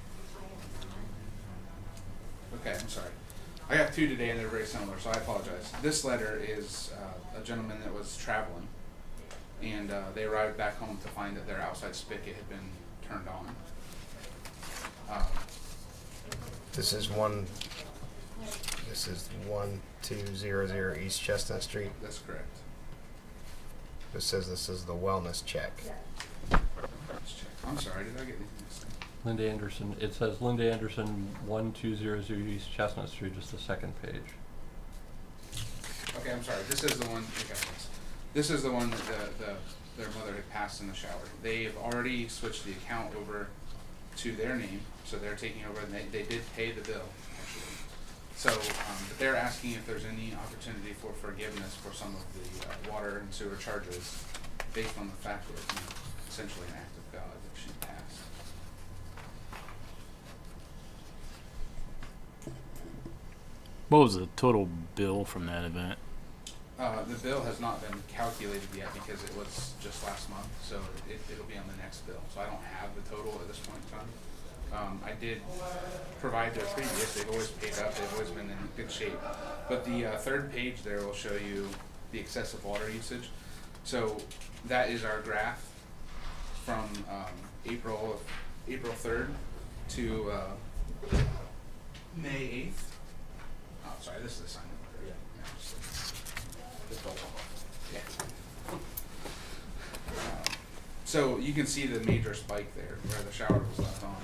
Okay, I'm sorry. I got two today and they're very similar, so I apologize. This letter is a gentleman that was traveling and they arrived back home to find that their outside spigot had been turned on. This is 1200 East Chestnut Street. That's correct. It says this is the wellness check. Let's check. I'm sorry, did I get these mixed up? Linda Anderson. It says Linda Anderson, 1200 East Chestnut Street, just the second page. Okay, I'm sorry. This is the one. Okay, this is the one that their mother had passed in the shower. They've already switched the account over to their name, so they're taking over, and they did pay the bill actually. So but they're asking if there's any opportunity for forgiveness for some of the water and sewer charges, based on the fact that it's essentially an act of God that she passed. What was the total bill from that event? The bill has not been calculated yet because it was just last month, so it'll be on the next bill. So I don't have the total at this point in time. I did provide their previous, they've always paid up, they've always been in good shape. But the third page there will show you the excessive water usage. So that is our graph from April 3rd to May 8th. Oh, sorry, this is the assignment letter. Yeah. Yeah. So you can see the major spike there where the shower was left on.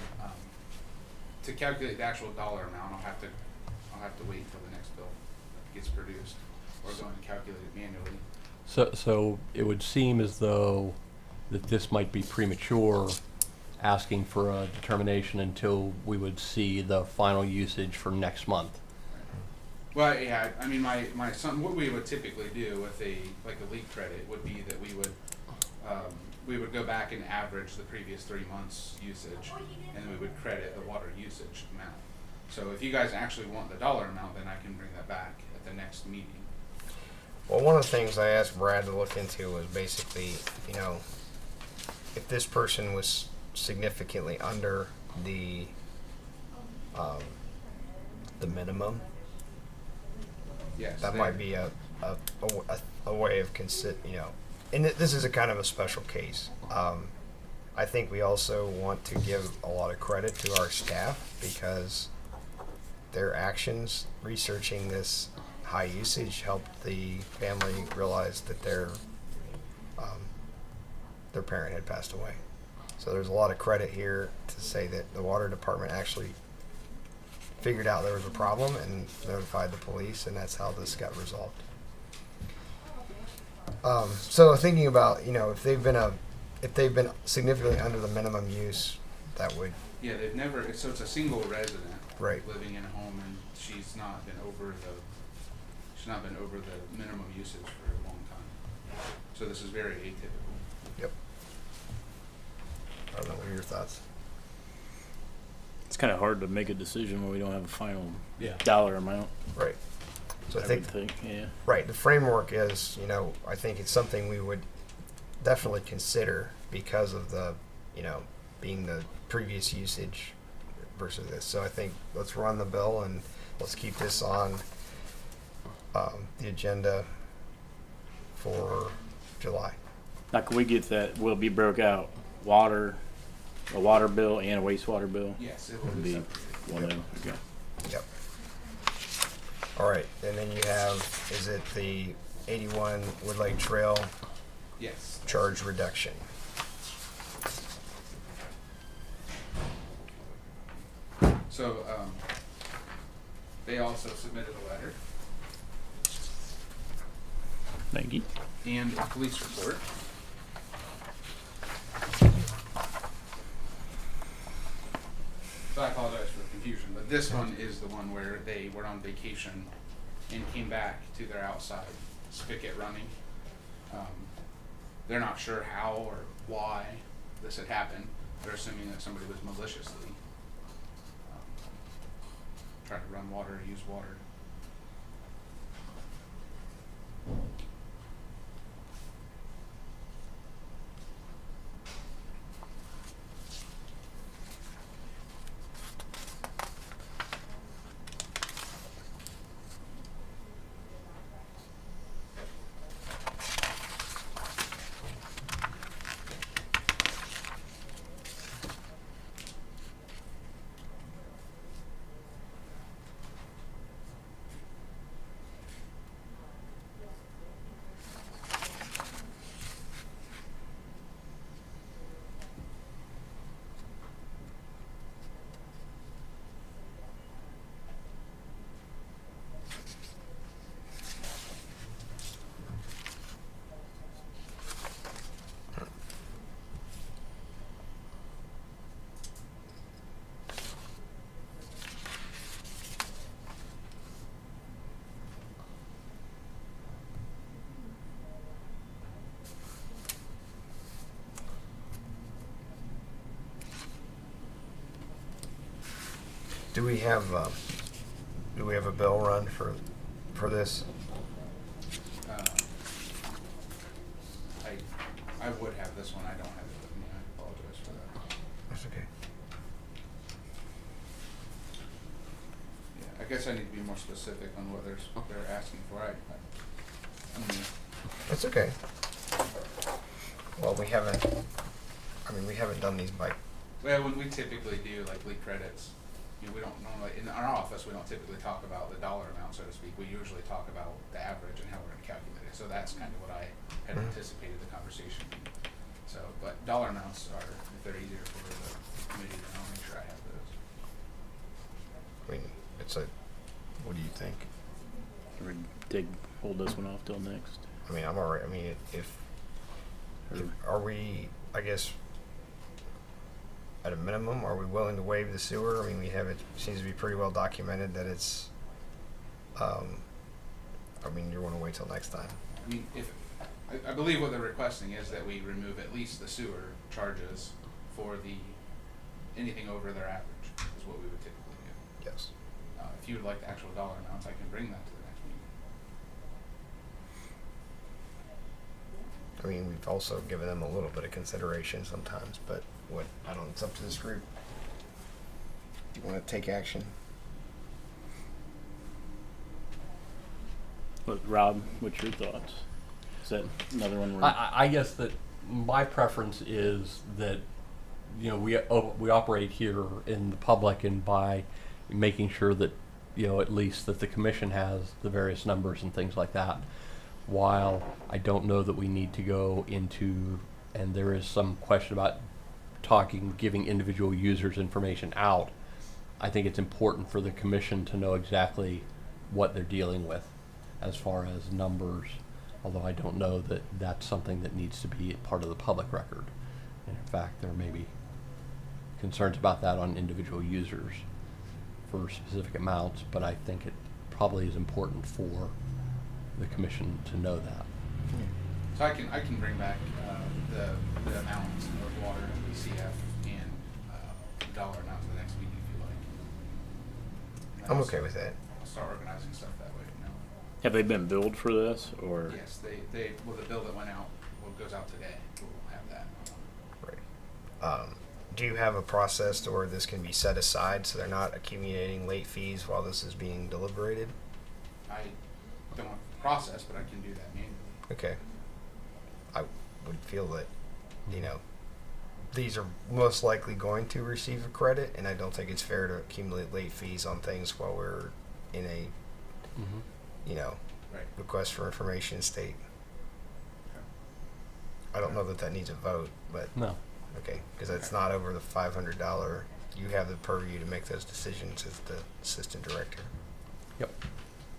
To calculate the actual dollar amount, I'll have to wait until the next bill gets produced, or go and calculate it manually. So it would seem as though that this might be premature, asking for a determination until we would see the final usage for next month. Well, yeah, I mean, my son, what we would typically do with a leak credit would be that we would go back and average the previous 3 months usage, and then we would credit the water usage amount. So if you guys actually want the dollar amount, then I can bring that back at the next meeting. Well, one of the things I asked Brad to look into was basically, you know, if this person was significantly under um, the minimum, Yes. that they- might be a way of you know, and this is a kind of a special case. I think we also want to give a lot of credit to our staff because their actions researching this high usage helped the family realize that their parent had passed away. So there's a lot of credit here to say that the water department actually figured out there was a problem and notified the police, and that's how this got resolved. So thinking about, you know, if they've been significantly under the minimum use, that would Yeah, they've never, so it's a single resident. Right. Living in a home, and she's not been over the minimum usage for a long time. So this is very atypical. Yep. I don't know. What are your thoughts? It's kind of hard to make a decision when we don't have a final Yeah. dollar amount. Right. So I I think would think, yeah. right. The framework is, you know, I think it's something we would definitely consider because of the, you know, being the previous usage versus this. So I think let's run the bill and let's keep this on the agenda for July. Now, can we get that, will it be broke out, a water bill and a wastewater bill? Yes, it will Would be be separated. one of them, okay. Yep. All right, and then you have, is it the 81 Wood Lake Trail Yes. charge reduction? So, they also submitted a letter Thank you. and a police report. So I apologize for the confusion, but this one is the one where they were on vacation and came back to their outside spigot running. They're not sure how or why this had happened. They're assuming that somebody was maliciously trying to run water or use water. Do we have a bill run for this? I would have this one. I don't have it with me. I apologize for that. That's okay. Yeah, I guess I need to be more specific on what they're asking for. I mean, That's okay. Well, we haven't done these by. well, when we typically do like lead credits, you know, we don't normally in our office we don't typically talk about the dollar amount, so to speak. We usually talk about the average and how we're going to calculate it. So that's kind of what I had anticipated the conversation being. So, but dollar amounts are, if they're easier for the committee, then I'll make sure I have those. I mean, what do you think? Or hold this one off till next. I mean, I'm alright. I mean, if are we, I guess, at a minimum, are we willing to waive the sewer? I mean, it seems to be pretty well documented that it's, I mean, you want to wait till next time. I mean, I believe what they're requesting is that we remove at least the sewer charges for anything over their average is what we would typically do. Yes. If you would like the actual dollar amounts, I can bring that to the next meeting. I mean, we've also given them a little bit of consideration sometimes, but I don't, it's up to this group. Do you want to take action? Rob, what's your thoughts? Is that another one? Where I guess that my preference is that, you know, we operate here in the public, and by making sure that, you know, at least that the commission has the various numbers and things like that. While I don't know that we need to go into, and there is some question about giving individual users information out, I think it's important for the commission to know exactly what they're dealing with as far as numbers, although I don't know that that's something that needs to be part of the public record. And in fact, there may be concerns about that on individual users for specific amounts, but I think it probably is important for the commission to know that. So I can bring back the amounts of water and CF and the dollar amount to the next meeting if you like. And I'm I'll okay with that. I'll start organizing stuff that way from now on. have they been billed for this, or? Yes, well, the bill that went out, goes out today, we'll have that. Right. Do you have a process to where this can be set aside so they're not accumulating late fees while this is being deliberated? I don't have a process, but I can do that manually. Okay. I would feel that, you know, these are most likely going to receive a credit, and I don't think it's fair to accumulate late fees on things while we're in a, you know, Right. request for information state. Okay. I don't know that that needs a vote, but No. okay, because it's not over the $500. You have the purview to make those decisions as the assistant director. Yep.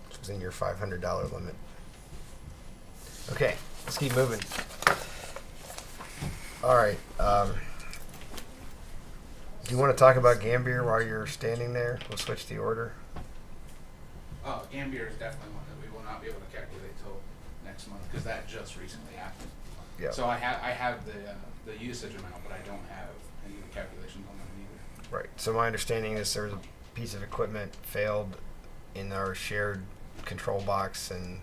It's within your $500 limit. Okay, let's keep moving. All right. Do you want to talk about Gambier while you're standing there? We'll switch the order. Gambier is definitely one that we will not be able to calculate till next month, because that just recently happened. Yeah. So I have the usage amount, but I don't have any of the calculations on that either. Right. So my understanding is there was a piece of equipment failed in our shared control box and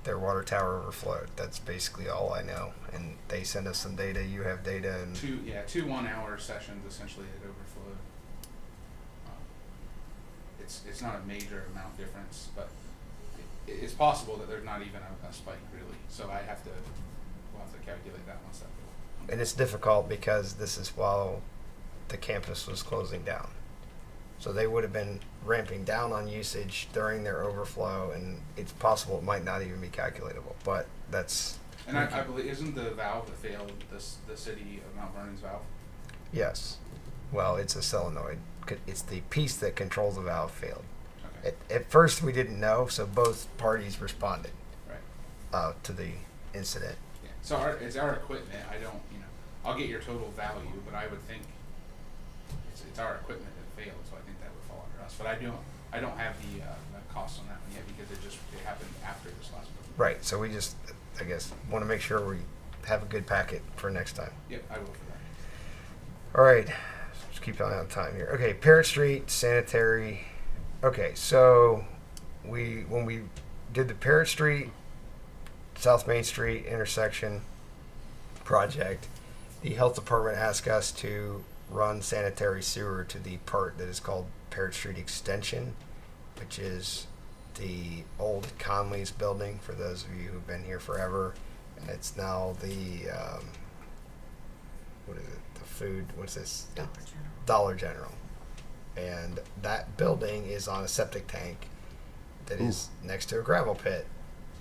their water tower overflowed. That's basically all I know. And they sent us some data. You have data, and Two 1-hour sessions essentially it overflowed. It's not a major amount difference, but it's possible that there's not even a spike really. So we'll have to calculate that once that goes. and it's difficult because this is while the campus was closing down. So they would have been ramping down on usage during their overflow, and it's possible it might not even be calculatable. But that's And I believe, isn't the valve that failed the city of Mount Vernon's valve? yes. Well, it's a solenoid. It's the piece that controls the valve failed. Okay. At first, we didn't know, so both parties responded Right. to the incident. Yeah. So it's our equipment. I don't, I'll get your total value, but I would think it's our equipment that failed, so I think that would fall under us. But I don't have the cost on that one yet because it happened after this last one. Right. So we just, I guess, want to make sure we have a good packet for next time. Yep, I will for that. All right. Let's keep on time here. Okay, Parrott Street sanitary. Okay, so when we did the Parrott Street South Main Street intersection project, the health department asked us to run sanitary sewer to the part that is called Parrott Street Extension, which is the old Conley's building for those of you who've been here forever, and it's now the what is it? The food. What's this? Dollar General. And that building is on a septic tank that is next to a gravel pit.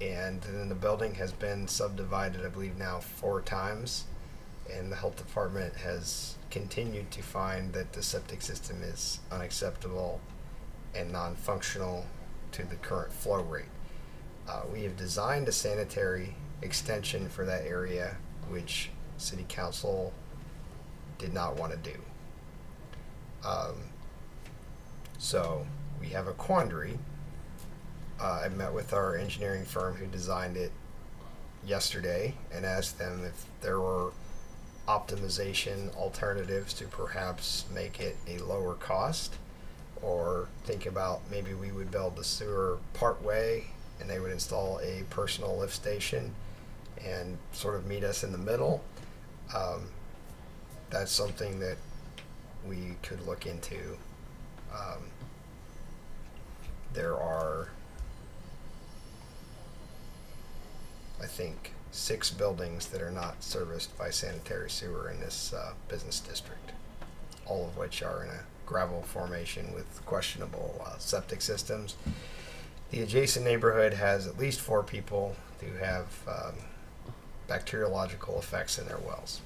And then the building has been subdivided, I believe, now 4 times. And the health department has continued to find that the septic system is unacceptable and non-functional to the current flow rate. We have designed a sanitary extension for that area, which City Council did not want to do. So we have a quandary. I met with our engineering firm who designed it yesterday and asked them if there were optimization alternatives to perhaps make it a lower cost or think about maybe we would build the sewer part way and they would install a personal lift station and sort of meet us in the middle. That's something that we could look into. There are, I think, 6 buildings that are not serviced by sanitary sewer in this business district, all of which are in a gravel formation with questionable septic systems. The adjacent neighborhood has at least 4 people who have bacteriological effects in their wells,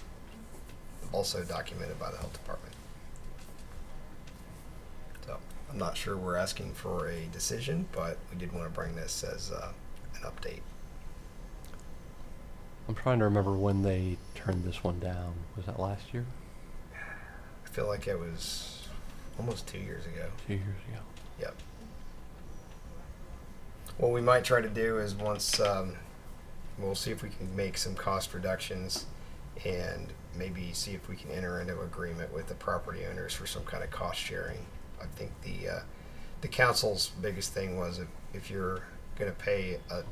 also documented by the health department. So I'm not sure we're asking for a decision, but we did want to bring this as an update. I'm trying to remember when they turned this one down. Was that last year? I feel like it was almost 2 years ago. 2 years ago. Yep. What we might try to do is once we'll see if we can make some cost reductions and maybe see if we can enter into agreement with the property owners for some kind of cost sharing. I think the council's biggest thing was if you're going to pay a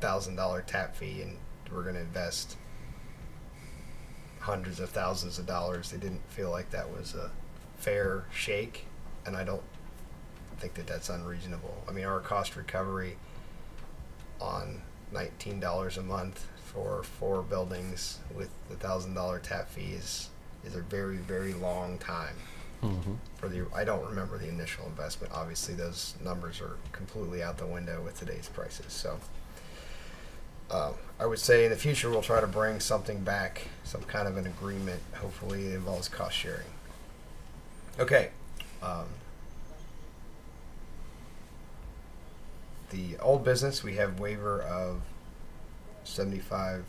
$1,000 tap fee and we're going to invest hundreds of thousands of dollars, they didn't feel like that was a fair shake, and I don't think that that's unreasonable. I mean, our cost recovery on $19 a month for 4 buildings with the $1,000 tap fee is a very, very long time. Mm-hmm. I don't remember the initial investment. Obviously, those numbers are completely out the window with today's prices. So I would say in the future we'll try to bring something back, some kind of an agreement. Hopefully it involves cost sharing. Okay. The old business, we have waiver of $75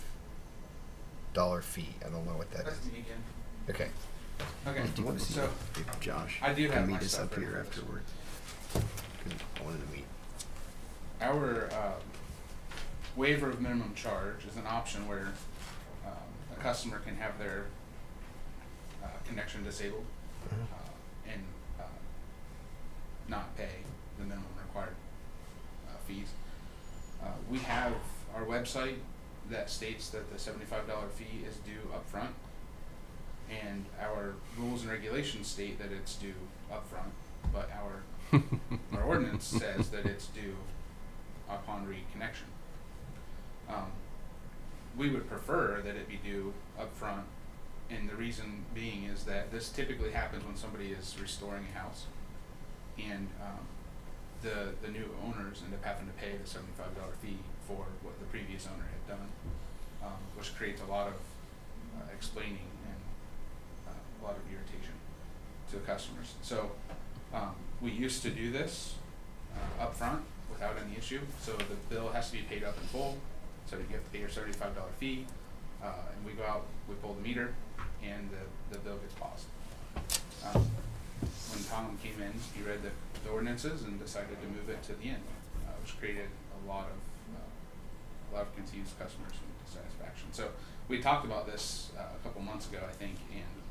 fee. I don't know what that That's is. me again. Okay. Okay, Do you want to see so if Josh I do can have meet my us stuff up ready here for this. afterwards? 'Cause I wanted to meet. our waiver of minimum charge is an option where a customer can have their connection disabled and not pay the minimum required fees. We have our website that states that the $75 fee is due upfront, and our rules and regulations state that it's due upfront, but our ordinance says that it's due upon reconnection. We would prefer that it be due upfront, and the reason being is that this typically happens when somebody is restoring a house, and the new owners end up having to pay the $75 fee for what the previous owner had done, which creates a lot of explaining and a lot of irritation to the customers. So we used to do this upfront without any issue, so the bill has to be paid up in full, so you have to pay your $75 fee, and we go out, we pull the meter, and the bill gets paused. When Tom came in, he read the ordinances and decided to move it to the end, which created a lot of confused customers and dissatisfaction. So we talked about this a couple months ago, I think, and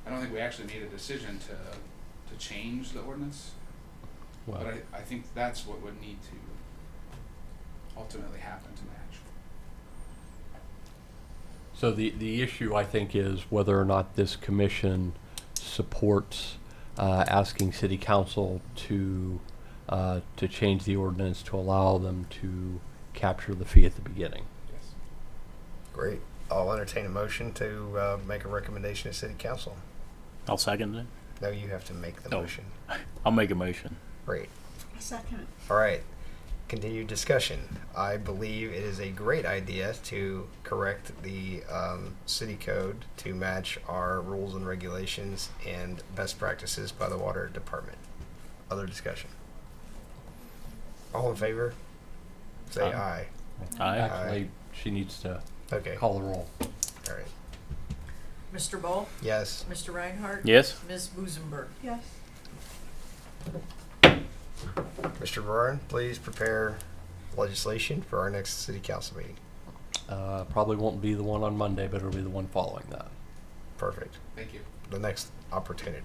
I don't think we actually made a decision to change the ordinance. Well, But I think that's what would need to ultimately happen to match. so the issue, I think, is whether or not this commission supports asking city council to change the ordinance to allow them to capture the fee at the beginning. Yes. Great. I'll entertain a motion to make a recommendation to city council. I'll second it. No, you have to make the Oh. motion. I'll make a motion. Great. A second. All right. Continued discussion. I believe it is a great idea to correct the city code to match our rules and regulations and best practices by the water department. Other discussion. All in favor? Say aye. Aye. Actually, she needs to Okay. call the roll. All right. Mr. Ball? Yes. Mr. Reinhardt? Yes? Ms. Busenberg? Yes. Mr. Vernon, please prepare legislation for our next city council meeting. Probably won't be the one on Monday, but it'll be the one following that. Perfect. Thank you. The next opportunity.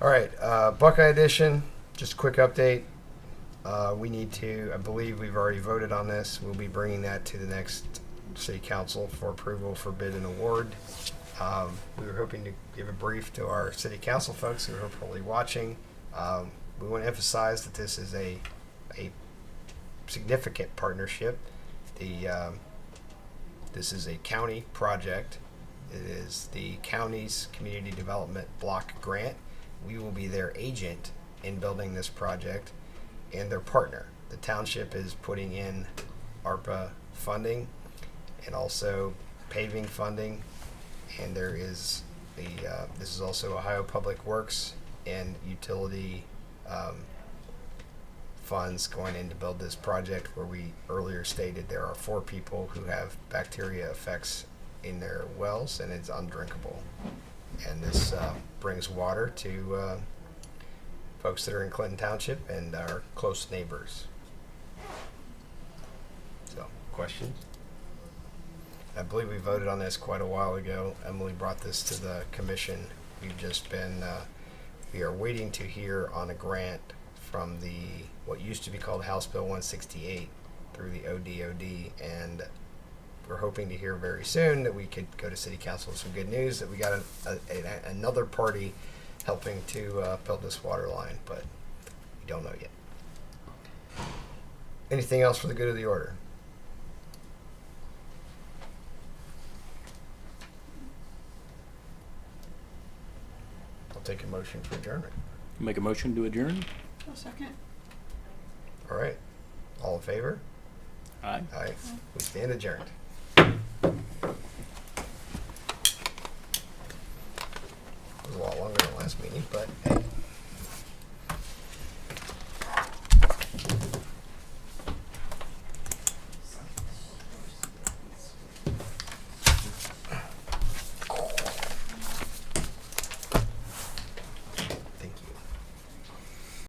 All right, Buckeye Edition, just a quick update. We need to, I believe we've already voted on this. We'll be bringing that to the next city council for approval for bid and award. We were hoping to give a brief to our city council folks who are hopefully watching. We want to emphasize that this is a significant partnership. This is a county project. It is the county's community development block grant. We will be their agent in building this project and their partner. The township is putting in ARPA funding and also paving funding, and there is this is also Ohio Public Works and utility funds going in to build this project, where we earlier stated there are 4 people who have bacteria effects in their wells and it's undrinkable. And this brings water to folks that are in Clinton Township and our close neighbors. So, questions? I believe we voted on this quite a while ago. Emily brought this to the commission. We've just been, we are waiting to hear on a grant from what used to be called House Bill 168 through the ODOD, and we're hoping to hear very soon that we could go to City Council with some good news that we got another party helping to build this water line, but we don't know yet. Anything else for the good of the order? I'll take a motion for adjournment. Make a motion to adjourn? A second. All right. All in favor? Aye. Aye. We stand adjourned. It was a lot longer than last meeting, but hey.